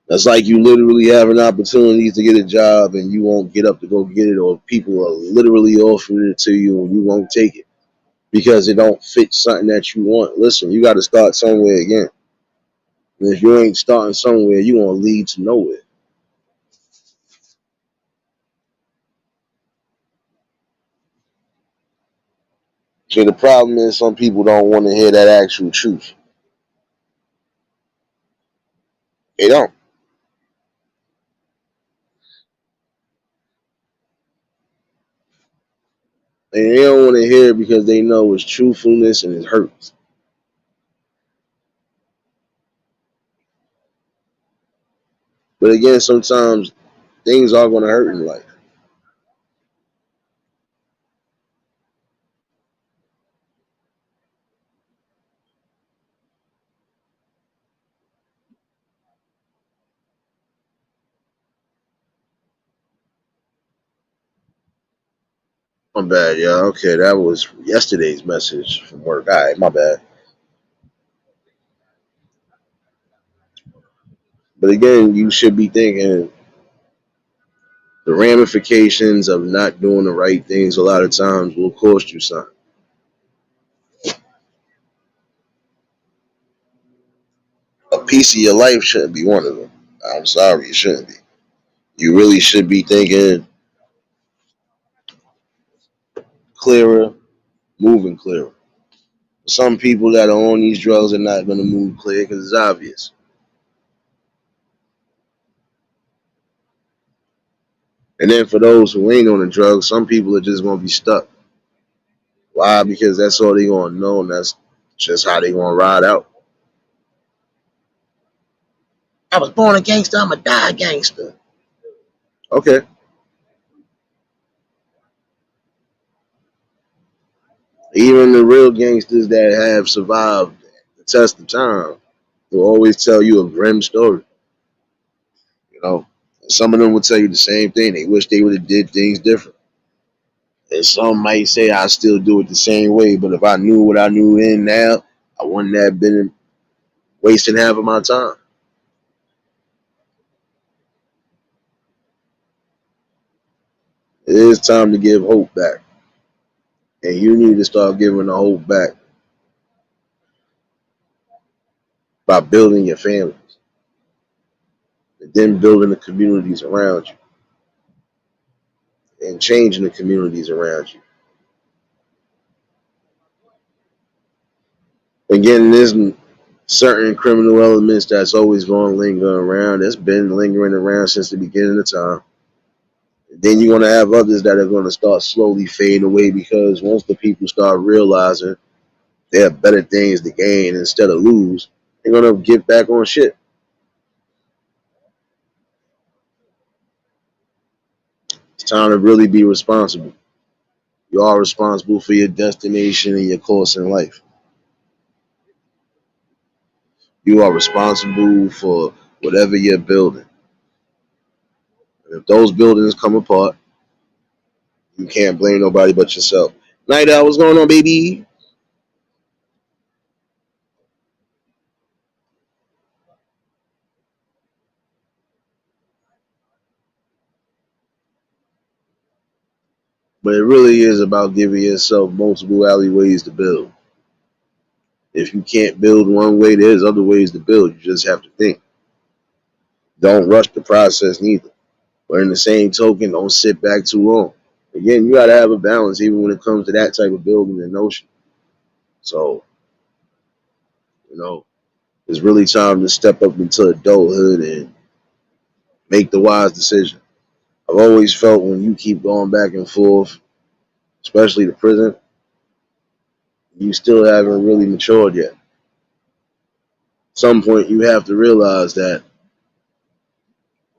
That's like you literally having opportunities to get a job and you won't get up to go get it, or people are literally offering it to you and you won't take it because it don't fit something that you want. Listen, you got to start somewhere again. And if you ain't starting somewhere, you're going to lead to nowhere. See, the problem is some people don't want to hear that actual truth. They don't. And they don't want to hear it because they know it's truthfulness and it hurts. But again, sometimes things are going to hurt in life. My bad, y'all. Okay, that was yesterday's message from work. All right, my bad. But again, you should be thinking the ramifications of not doing the right things a lot of times will cost you something. A piece of your life shouldn't be one of them. I'm sorry, it shouldn't be. You really should be thinking clearer, moving clearer. Some people that are on these drugs are not going to move clear because it's obvious. And then for those who ain't on the drugs, some people are just going to be stuck. Why? Because that's all they going to know, and that's just how they going to ride out. I was born a gangster. I'm a die gangster. Okay. Even the real gangsters that have survived the test of time will always tell you a grim story. You know, and some of them will tell you the same thing. They wish they would have did things different. And some might say I still do it the same way, but if I knew what I knew then now, I wouldn't have been wasting half of my time. It is time to give hope back, and you need to start giving the hope back by building your families, and then building the communities around you, and changing the communities around you. Again, there's certain criminal elements that's always going to linger around. That's been lingering around since the beginning of time. Then you're going to have others that are going to start slowly fading away because once the people start realizing they have better things to gain instead of lose, they're going to get back on shit. It's time to really be responsible. You are responsible for your destination and your course in life. You are responsible for whatever you're building. And if those buildings come apart, you can't blame nobody but yourself. Night out, what's going on, baby? But it really is about giving yourself multiple alleyways to build. If you can't build one way, there's other ways to build. You just have to think. Don't rush the process neither. But in the same token, don't sit back too long. Again, you gotta have a balance even when it comes to that type of building and notion. So, you know, it's really time to step up into adulthood and make the wise decision. I've always felt when you keep going back and forth, especially the prison, you still haven't really matured yet. At some point, you have to realize that,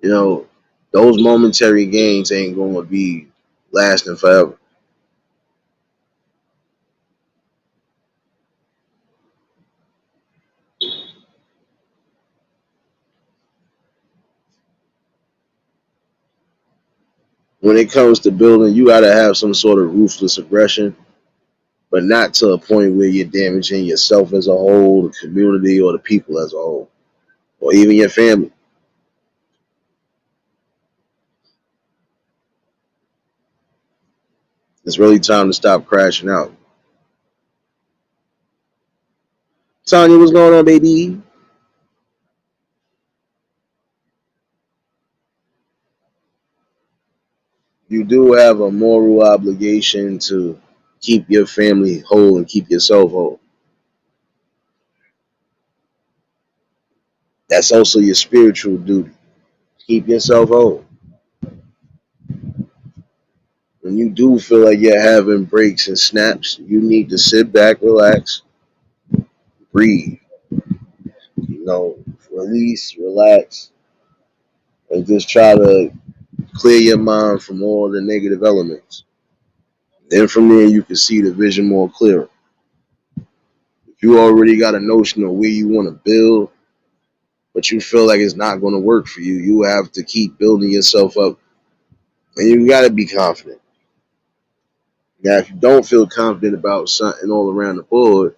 you know, those momentary gains ain't going to be lasting forever. When it comes to building, you got to have some sort of ruthless aggression, but not to a point where you're damaging yourself as a whole, the community, or the people as a whole, or even your family. It's really time to stop crashing out. Tanya, what's going on, baby? You do have a moral obligation to keep your family whole and keep yourself whole. That's also your spiritual duty. Keep yourself whole. When you do feel like you're having breaks and snaps, you need to sit back, relax, breathe, you know, release, relax, and just try to clear your mind from all the negative elements. Then from there, you can see the vision more clearer. If you already got a notion of where you want to build, but you feel like it's not going to work for you, you have to keep building yourself up. And you got to be confident. Now, if you don't feel confident about something all around the board,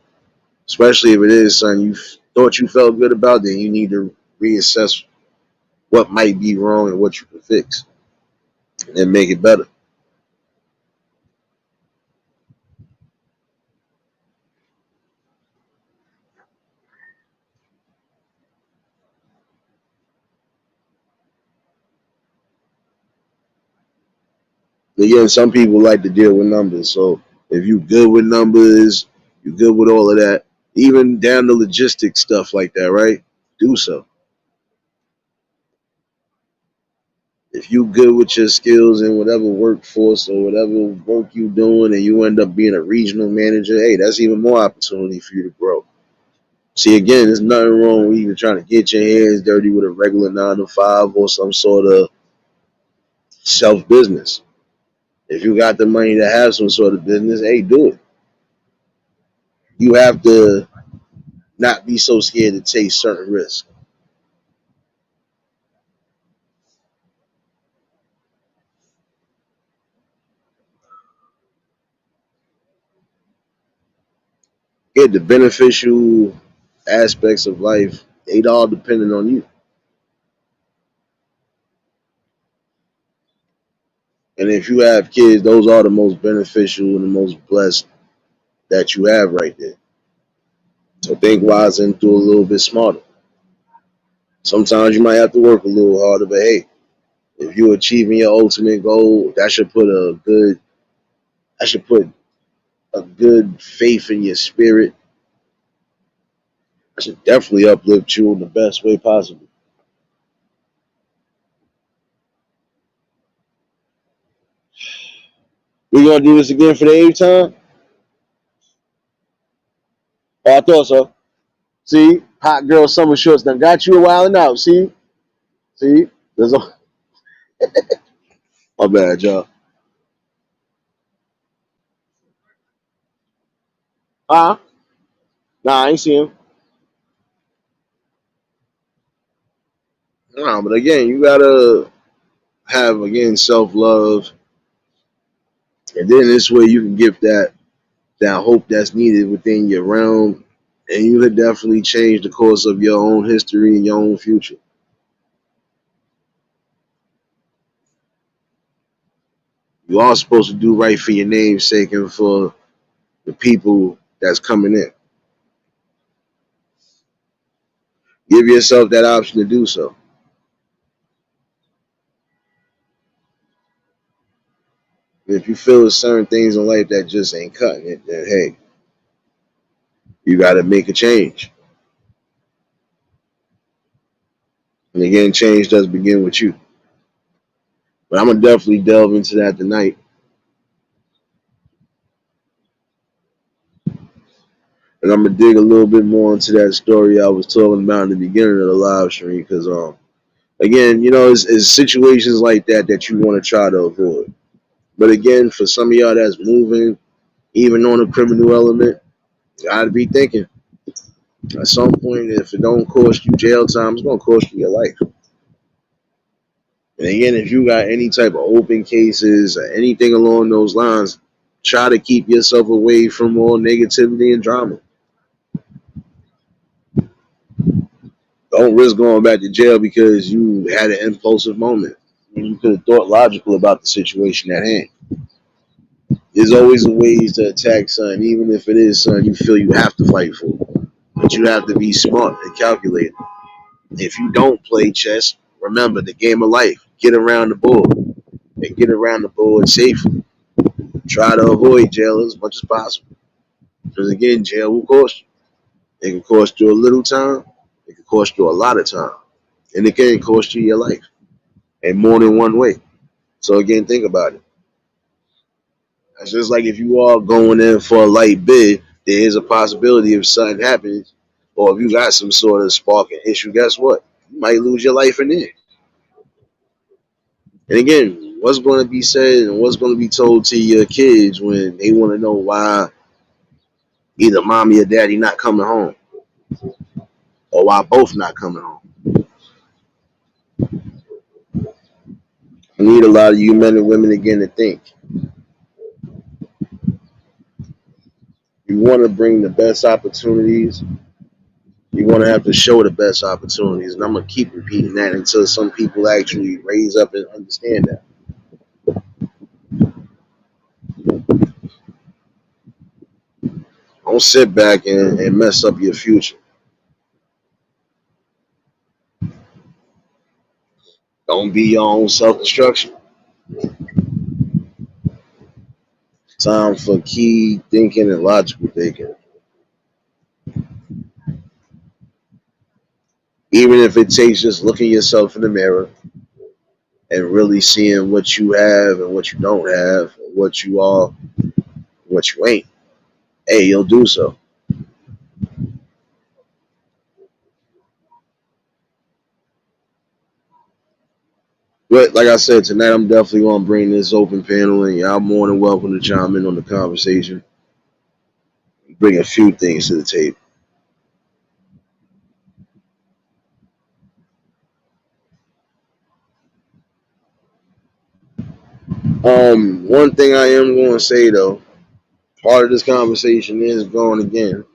especially if it is something you thought you felt good about, then you need to reassess what might be wrong and what you can fix and then make it better. Again, some people like to deal with numbers. So if you good with numbers, you good with all of that, even down to logistics stuff like that, right? Do so. If you good with your skills in whatever workforce or whatever work you doing and you end up being a regional manager, hey, that's even more opportunity for you to grow. See, again, there's nothing wrong with even trying to get your hands dirty with a regular 9 to 5 or some sort of self business. If you got the money to have some sort of business, hey, do it. You have to not be so scared to take certain risks. Yeah, the beneficial aspects of life, they all dependent on you. And if you have kids, those are the most beneficial and the most blessed that you have right there. So think wise and do a little bit smarter. Sometimes you might have to work a little harder, but hey, if you're achieving your ultimate goal, that should put a good faith in your spirit. That should definitely uplift you in the best way possible. We gonna do this again for the eighth time? Oh, I thought so. See, hot girl summer shorts done got you a while and out. See, there's a my bad, y'all. Huh? Nah, I ain't see him. Nah, but again, you gotta have again self love, and then this way you can give that hope that's needed within your realm, and you could definitely change the course of your own history and your own future. You are supposed to do right for your name's sake and for the people that's coming in. Give yourself that option to do so. If you feel there's certain things in life that just ain't cutting it, then hey, you got to make a change. And again, change does begin with you. But I'm gonna definitely delve into that tonight, and I'm gonna dig a little bit more into that story I was talking about in the beginning of the live stream. Because again, it's situations like that that you want to try to avoid. But again, for some of y'all that's moving, even on a criminal element, you gotta be thinking. At some point, if it don't cost you jail time, it's gonna cost you your life. And again, if you got any type of open cases or anything along those lines, try to keep yourself away from all negativity and drama. Don't risk going back to jail because you had an impulsive moment. You could have thought logical about the situation at hand. There's always ways to attack something, even if it is something you feel you have to fight for. But you have to be smart and calculated. If you don't play chess, remember the game of life. Get around the board and get around the board safely. Try to avoid jail as much as possible. Because again, jail will cost you. It can cost you a little time. It can cost you a lot of time. And it can cost you your life in more than one way. So again, think about it. It's just like if you are going in for a light bid, there is a possibility if something happens, or if you got some sort of sparking issue, guess what? You might lose your life in there. And again, what's going to be said and what's going to be told to your kids when they want to know why either mommy or daddy not coming home, or why both not coming home? I need a lot of you men and women again to think. You want to bring the best opportunities. You want to have to show the best opportunities. And I'm going to keep repeating that until some people actually raise up and understand that. Don't sit back and mess up your future. Don't be your own self destruction. Time for key thinking and logical thinking. Even if it takes just looking yourself in the mirror and really seeing what you have and what you don't have, what you are, what you ain't. Hey, you'll do so. But like I said, tonight I'm definitely gonna bring this open panel, and y'all more than welcome to chime in on the conversation. Bring a few things to the table. One thing I am going to say though, part of this conversation is going again.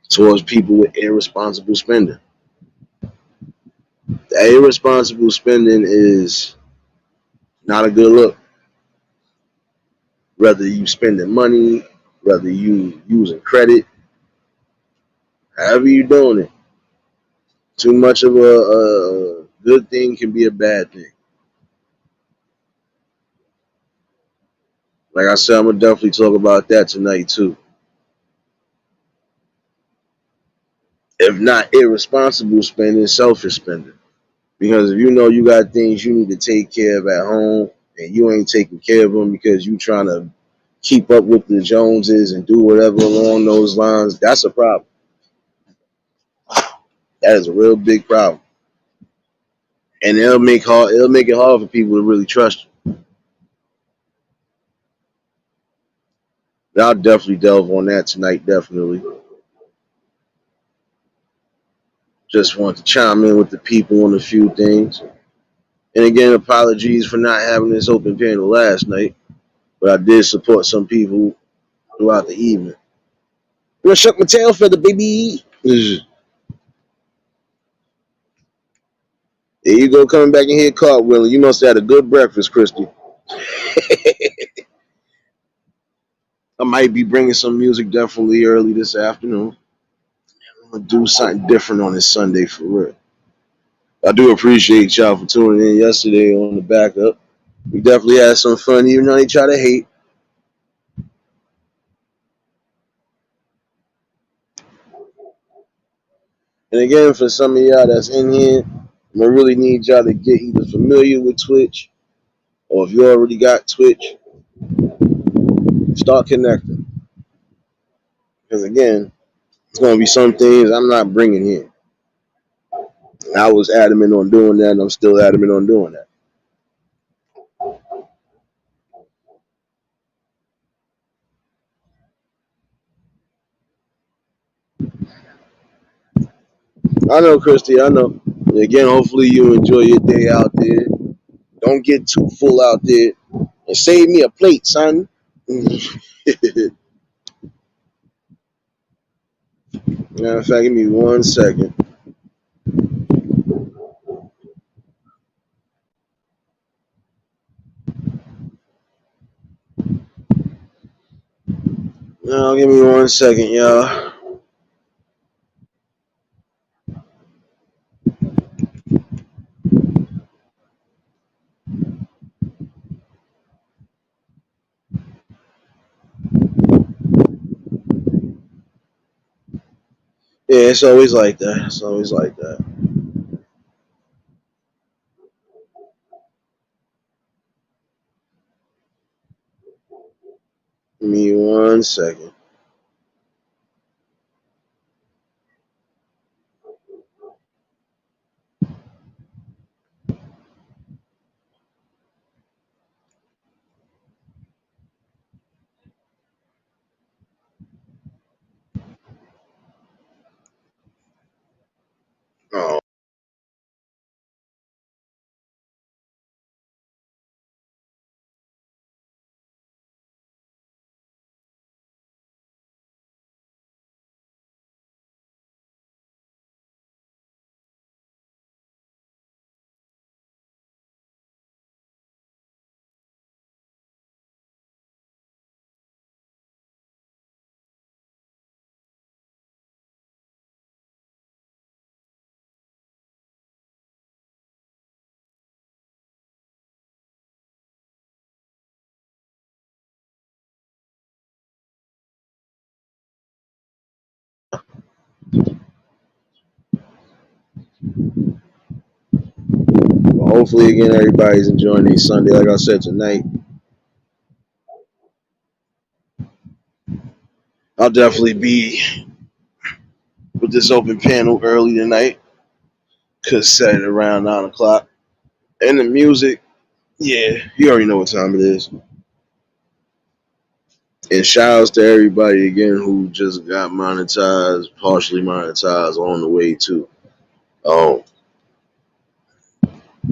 towards people with irresponsible spending. That irresponsible spending is not a good look. Whether you spending money, whether you using credit, however you doing it, too much of a good thing can be a bad thing. Like I said, I'm gonna definitely talk about that tonight too. If not irresponsible spending, selfish spending. Because if you know you got things you need to take care of at home and you ain't taking care of them because you trying to keep up with the Joneses and do whatever along those lines, that's a problem. That is a real big problem. And it'll make it hard for people to really trust you. But I'll definitely delve on that tonight, definitely. Just want to chime in with the people on a few things. And again, apologies for not having this open panel last night, but I did support some people throughout the evening. I'm gonna shuck my tail feather, baby. There you go, coming back in here, cartwheeling. You must have had a good breakfast, Christy. I might be bringing some music definitely early this afternoon. I'm gonna do something different on this Sunday for real. I do appreciate y'all for tuning in yesterday on the backup. We definitely had some fun, even though they try to hate. And again, for some of y'all that's in here, I really need y'all to get either familiar with Twitch or if you already got Twitch, start connecting. Because again, it's going to be some things I'm not bringing here. I was adamant on doing that, and I'm still adamant on doing that. I know, Christy, I know. Again, hopefully you enjoy your day out there. Don't get too full out there. And save me a plate, son. Matter of fact, give me 1 second. No, give me 1 second, y'all. Yeah, it's always like that. It's always like that. Give me 1 second. Oh, well, hopefully, again, everybody's enjoying their Sunday. Like I said tonight, I'll definitely be with this open panel early tonight. Could set it around 9 o'clock. And the music, yeah, you already know what time it is. And shout outs to everybody again who just got monetized, partially monetized on the way too. Um,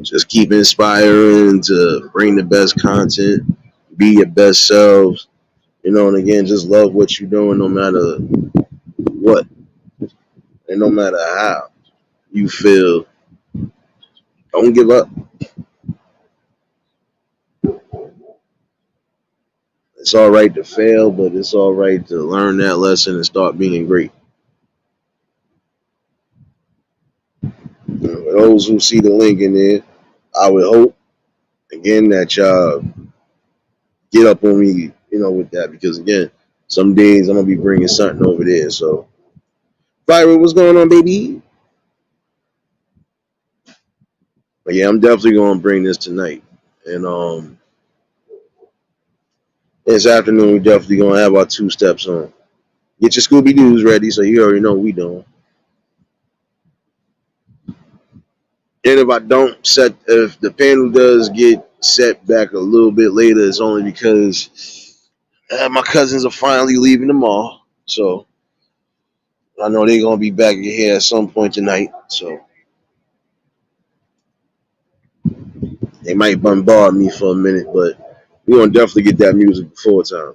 just keep inspiring to bring the best content, be your best selves, and again, just love what you're doing no matter what. And no matter how you feel, don't give up. It's all right to fail, but it's all right to learn that lesson and start being great. For those who see the link in there, I would hope again that y'all get up on me, with that because again, some days I'm gonna be bringing something over there. So, Byron, what's going on, baby? But yeah, I'm definitely gonna bring this tonight, and this afternoon we definitely gonna have our two steps on. Get your Scooby Doo's ready, so you already know what we doing. And if the panel does get set back a little bit later, it's only because my cousins are finally leaving the mall. So I know they're gonna be back here at some point tonight. So they might bombard me for a minute, but we're gonna definitely get that music before time.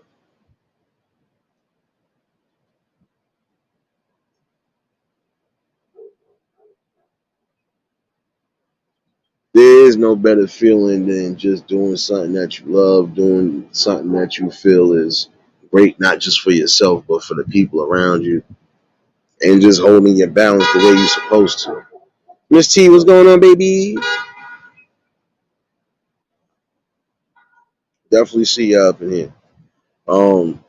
There is no better feeling than just doing something that you love, doing something that you feel is great, not just for yourself, but for the people around you, and just holding your balance the way you're supposed to. Miss T, what's going on, baby? Definitely see you up in here. Um,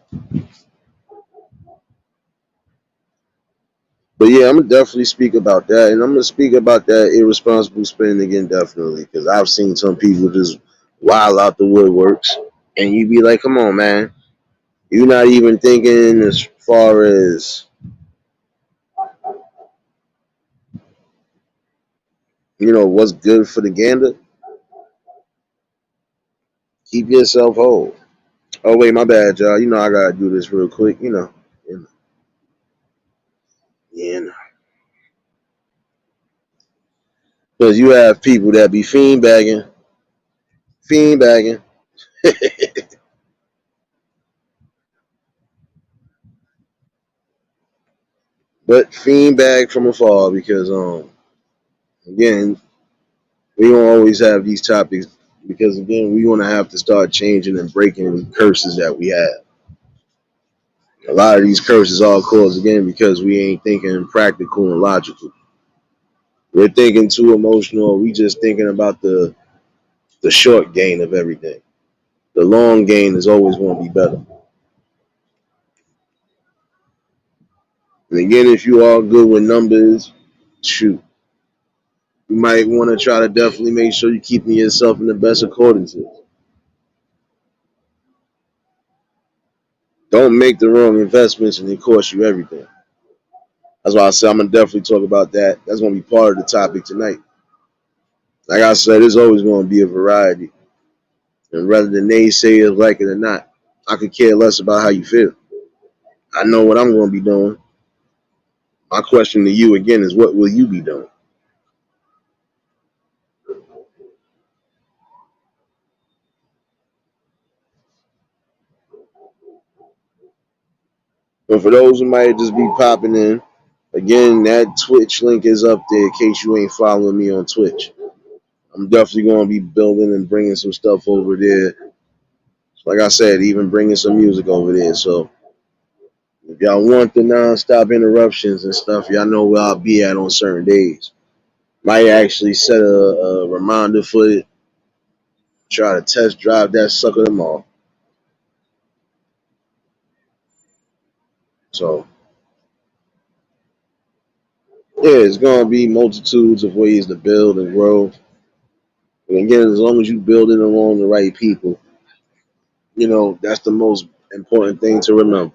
but yeah, I'm gonna definitely speak about that, and I'm gonna speak about that irresponsible spending again, definitely, because I've seen some people just wild out the woodworks, and you be like, "Come on, man, you're not even thinking as far as what's good for the gander. Keep yourself whole." Oh wait, my bad, y'all. I gotta do this real quick. You know, yeah, because you have people that be fiend bagging, but fiend bag from afar because again, we don't always have these topics because again, we want to have to start changing and breaking curses that we have. A lot of these curses all cause again because we ain't thinking practical and logical. We're thinking too emotional. We just thinking about the short gain of everything. The long gain is always going to be better. And again, if you are good with numbers, shoot, you might want to try to definitely make sure you're keeping yourself in the best accordances. Don't make the wrong investments and it costs you everything. That's why I said I'm gonna definitely talk about that. That's gonna be part of the topic tonight. Like I said, there's always gonna be a variety. And rather than naysayers like it or not, I could care less about how you feel. I know what I'm gonna be doing. My question to you again is what will you be doing? But for those who might just be popping in, again, that Twitch link is up there in case you ain't following me on Twitch. I'm definitely going to be building and bringing some stuff over there. Like I said, even bringing some music over there. So if y'all want the non-stop interruptions and stuff, y'all know where I'll be at on certain days. Might actually set a reminder for it. Try to test drive that sucker tomorrow. So yeah, it's gonna be multitudes of ways to build and grow. And again, as long as you build it along the right people, that's the most important thing to remember.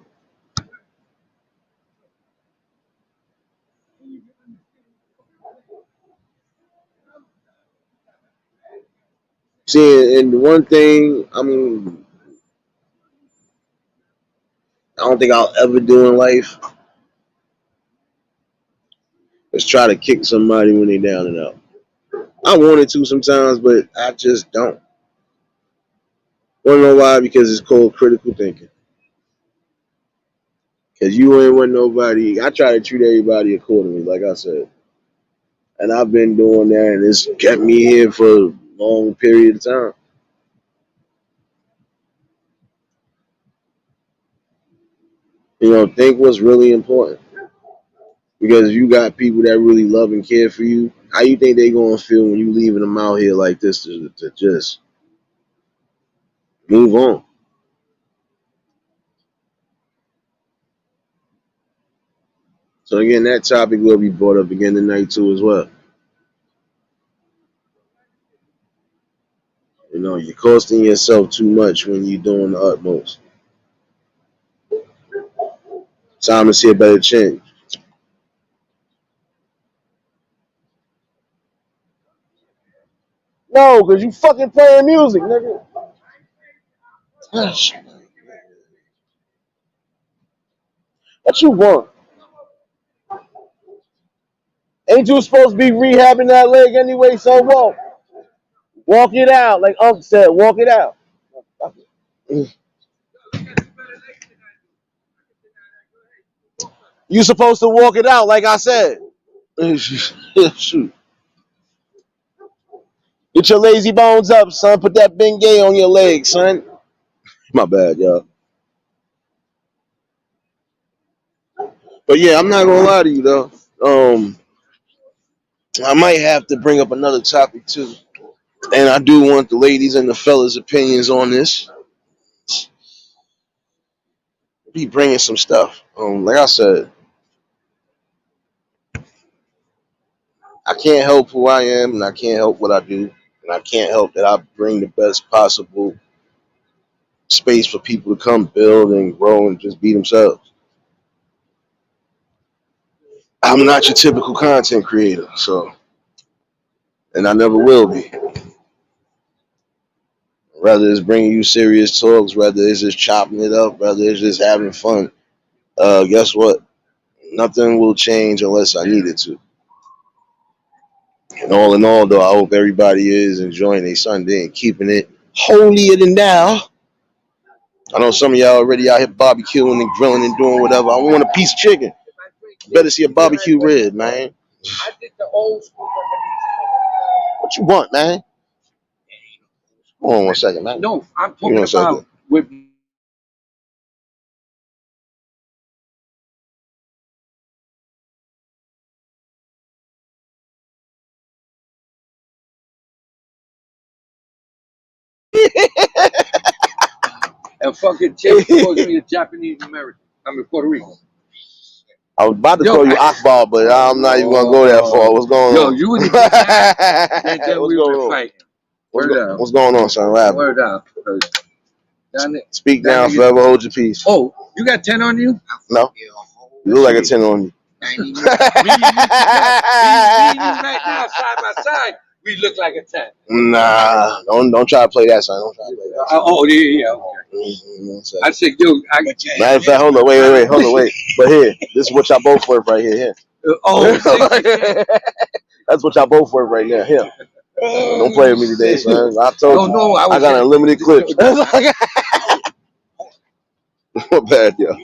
See, and one thing, I don't think I'll ever do in life is try to kick somebody when they're down and out. I wanted to sometimes, but I just don't. Want to know why? Because it's called critical thinking. Cause you ain't with nobody. I try to treat everybody accordingly, like I said. And I've been doing that, and it's kept me here for a long period of time. Think what's really important. Because you got people that really love and care for you. How you think they gonna feel when you leaving them out here like this to just move on? So again, that topic will be brought up again tonight too as well. You're costing yourself too much when you're doing the utmost. Time to see a better change. No, because you fucking playing music, nigga. What you want? Ain't you supposed to be rehabbing that leg anyway? So walk. Walk it out. Like Unc said, walk it out. You supposed to walk it out, like I said. Shoot. Get your lazy bones up, son. Put that Bengay on your leg, son. My bad, y'all. But yeah, I'm not gonna lie to you though. I might have to bring up another topic too. And I do want the ladies and the fellas' opinions on this. Be bringing some stuff. Like I said, I can't help who I am, and I can't help what I do, and I can't help that I bring the best possible space for people to come build and grow and just be themselves. I'm not your typical content creator, so, and I never will be. Whether it's bringing you serious talks, whether it's just chopping it up, whether it's just having fun. Guess what? Nothing will change unless I need it to. And all in all, though, I hope everybody is enjoying their Sunday and keeping it holier than thou. I know some of y'all already out here barbecuing and grilling and doing whatever. I want a piece of chicken. Better see a barbecue rib, man. I did the old school. What you want, man? Hold on one second, man. No, I'm talking about with. And fucking Chase calls me a Japanese American. I'm in Puerto Rico. I was about to call you Akbar, but I'm not even gonna go that far. What's going on? Yo, you would have that, and then we were fighting. What's going on, son? What happened? Word up. Speak down, forever hold your peace. Oh, you got 10 on you? No. You look like a 10 on you. Me and you right now, side by side, we look like a 10. Nah, don't try to play that, son. Don't try to play that. Oh, yeah, okay. I said, yo, matter of fact, hold on, wait. But here, this is what y'all both worth right here. That's what y'all both worth right now. Here. Don't play with me today, son. I told you. I got unlimited clips. Not bad, yo.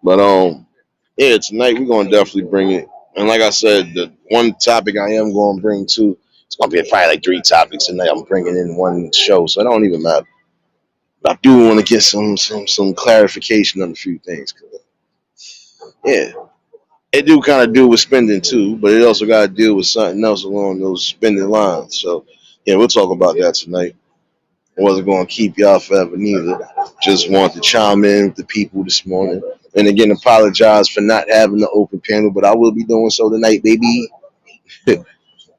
But yeah, tonight we're gonna definitely bring it. And like I said, the one topic I am gonna bring too, it's gonna be probably like 3 topics tonight. I'm bringing in one show, so it don't even matter. But I do want to get some clarification on a few things. Yeah, it do kind of do with spending too, but it also got to deal with something else along those spending lines. So yeah, we'll talk about that tonight. I wasn't going to keep y'all forever neither. Just want to chime in with the people this morning. And again, apologize for not having the open panel, but I will be doing so tonight, baby. You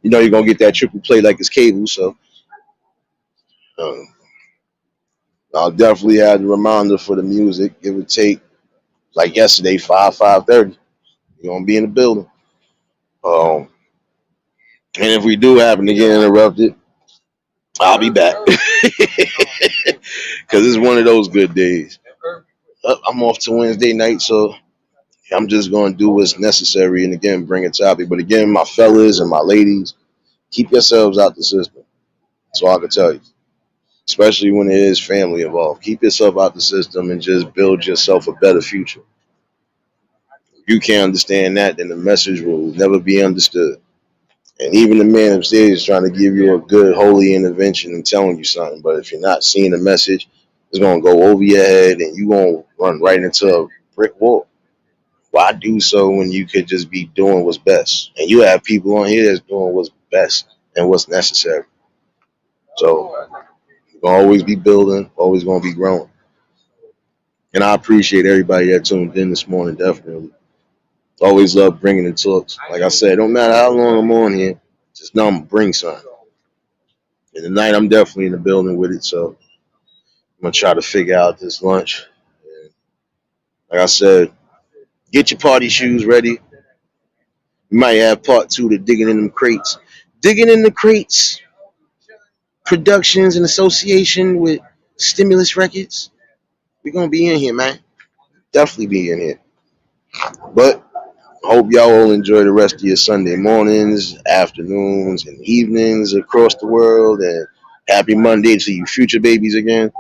know you're going to get that triple play like it's cable, so I'll definitely have the reminder for the music. It would take, like yesterday, 5:30. You're going to be in the building. And if we do happen to get interrupted, I'll be back. Because it's one of those good days. I'm off to Wednesday night, so I'm just going to do what's necessary and, again, bring a topic. But, again, my fellas and my ladies, keep yourselves out the system. That's all I can tell you. especially when there is family involved. Keep yourself out the system and just build yourself a better future. If you can't understand that, then the message will never be understood. And even the man upstairs is trying to give you a good holy intervention and telling you something. But if you're not seeing the message, it's gonna go over your head and you're gonna run right into a brick wall. Why do so when you could just be doing what's best? And you have people on here that's doing what's best and what's necessary. So you're gonna always be building, always gonna be growing. And I appreciate everybody that tuned in this morning, definitely. Always love bringing the talks. Like I said, don't matter how long I'm on here, just know I'm gonna bring something. And tonight I'm definitely in the building with it, so I'm gonna try to figure out this lunch. And like I said, get your party shoes ready. We might have part two to digging in them crates. Digging in the crates productions in association with Stimulus Records. We're gonna be in here, man. Definitely be in here. But hope y'all all enjoy the rest of your Sunday mornings, afternoons, and evenings across the world. And happy Monday to you future babies again.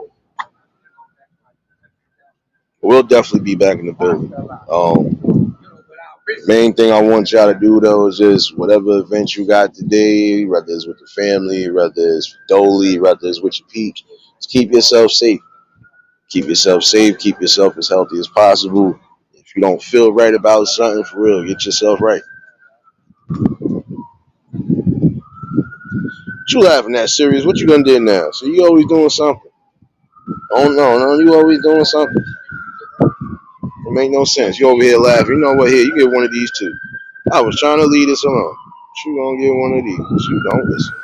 We'll definitely be back in the building. Main thing I want y'all to do though is just whatever event you got today, whether it's with the family, whether it's Dolly, whether it's with your peeps, just keep yourself safe. Keep yourself safe. Keep yourself as healthy as possible. If you don't feel right about something, for real, get yourself right. What you laughing at, serious? What you gonna do now? So you always doing something? Oh no, you always doing something. It make no sense. You over here laughing. You know what? Here, you get one of these too. I was trying to leave this alone. You gonna get one of these? You don't listen.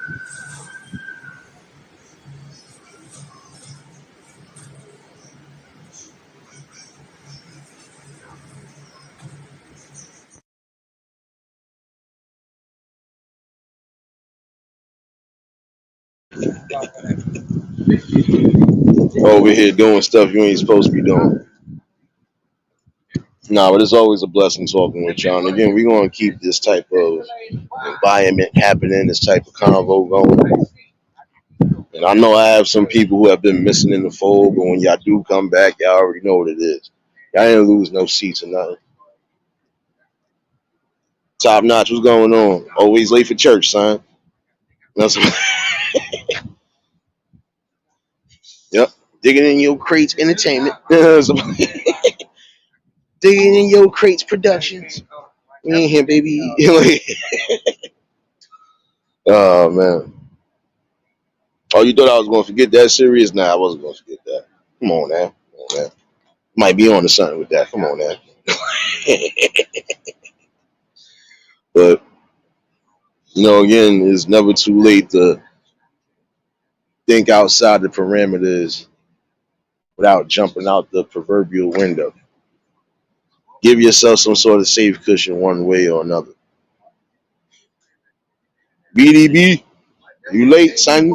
Over here doing stuff you ain't supposed to be doing. Nah, but it's always a blessing talking with y'all. And again, we're gonna keep this type of environment happening, this type of convo going. And I know I have some people who have been missing in the fold, but when y'all do come back, y'all already know what it is. Y'all ain't lose no seats or nothing. Top notch, what's going on? Always late for church, son. That's yep. Digging in your crates entertainment. Digging in your crates productions. We ain't here, baby. Oh man. Oh, you thought I was gonna forget that series? Nah, I wasn't gonna forget that. Come on now. Come on now. Might be on to something with that. Come on now. But again, it's never too late to think outside the parameters without jumping out the proverbial window. Give yourself some sort of safe cushion one way or another. BDB, you late, son?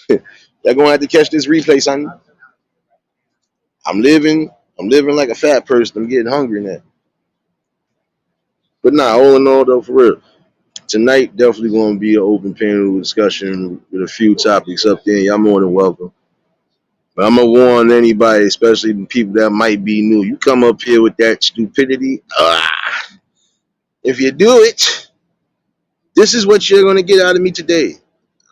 You're gonna have to catch this replay, son. I'm living like a fat person. I'm getting hungry now. But nah, all in all though, for real. Tonight definitely gonna be an open panel discussion with a few topics up there. Y'all more than welcome. But I'm gonna warn anybody, especially the people that might be new. You come up here with that stupidity. If you do it, this is what you're gonna get out of me today.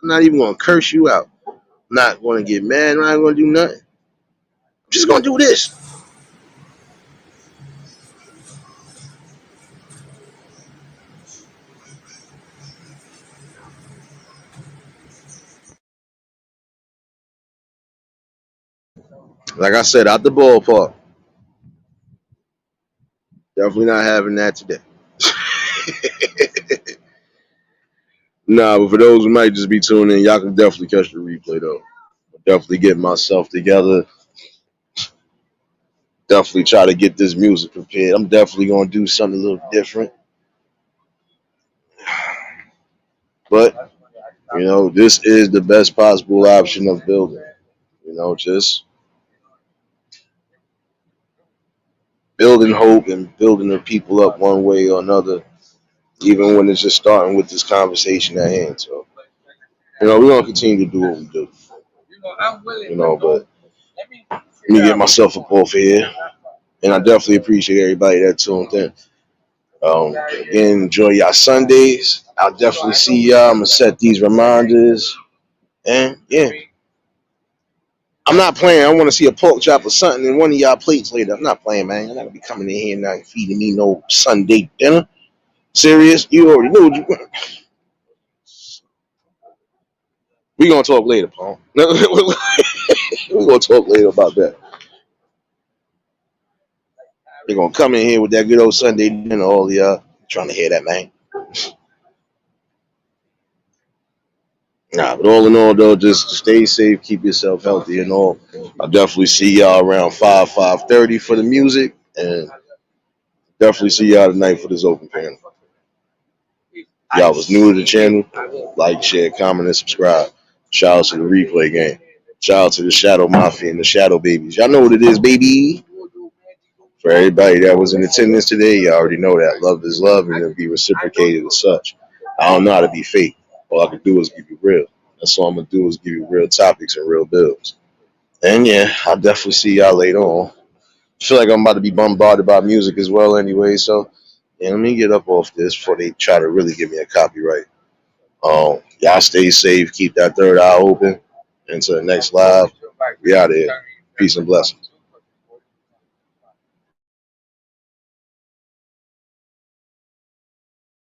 I'm not even gonna curse you out. I'm not gonna get mad. I'm not gonna do nothing. I'm just gonna do this. Like I said, out the ballpark. Definitely not having that today. Nah, but for those who might just be tuning in, y'all can definitely catch the replay though. Definitely get myself together. Definitely try to get this music prepared. I'm definitely gonna do something a little different. But this is the best possible option of building. Just building hope and building the people up one way or another, even when it's just starting with this conversation at hand. So, we're gonna continue to do what we do. You know, but let me get myself up off here. And I definitely appreciate everybody that tuned in. Again, enjoy y'all Sundays. I'll definitely see y'all. I'm gonna set these reminders. And yeah, I'm not playing. I want to see a pork chop or something in one of y'all plates later. I'm not playing, man. You're not gonna be coming in here and not feeding me no Sunday dinner. Serious? You already know what you want. We gonna talk later, Paul. We gonna talk later about that. They're gonna come in here with that good old Sunday dinner. All y'all trying to hear that, man. Nah, but all in all, though, just stay safe, keep yourself healthy, and all. I'll definitely see y'all around 5:30 for the music, and definitely see y'all tonight for this open panel. Y'all was new to the channel, like, share, comment, and subscribe. Shout out to the replay game. Shout out to the Shadow Mafia and the Shadow Babies. Y'all know what it is, baby. For everybody that was in attendance today, you already know that love is love, and it'll be reciprocated as such. I don't know how to be fake. All I can do is give you real. That's all I'm gonna do is give you real topics and real bills. And yeah, I'll definitely see y'all later on. I feel like I'm about to be bombarded by music as well anyway, so yeah, let me get up off this before they try to really give me a copyright. Y'all stay safe, keep that third eye open. Until the next live, we out of here. Peace and blessings.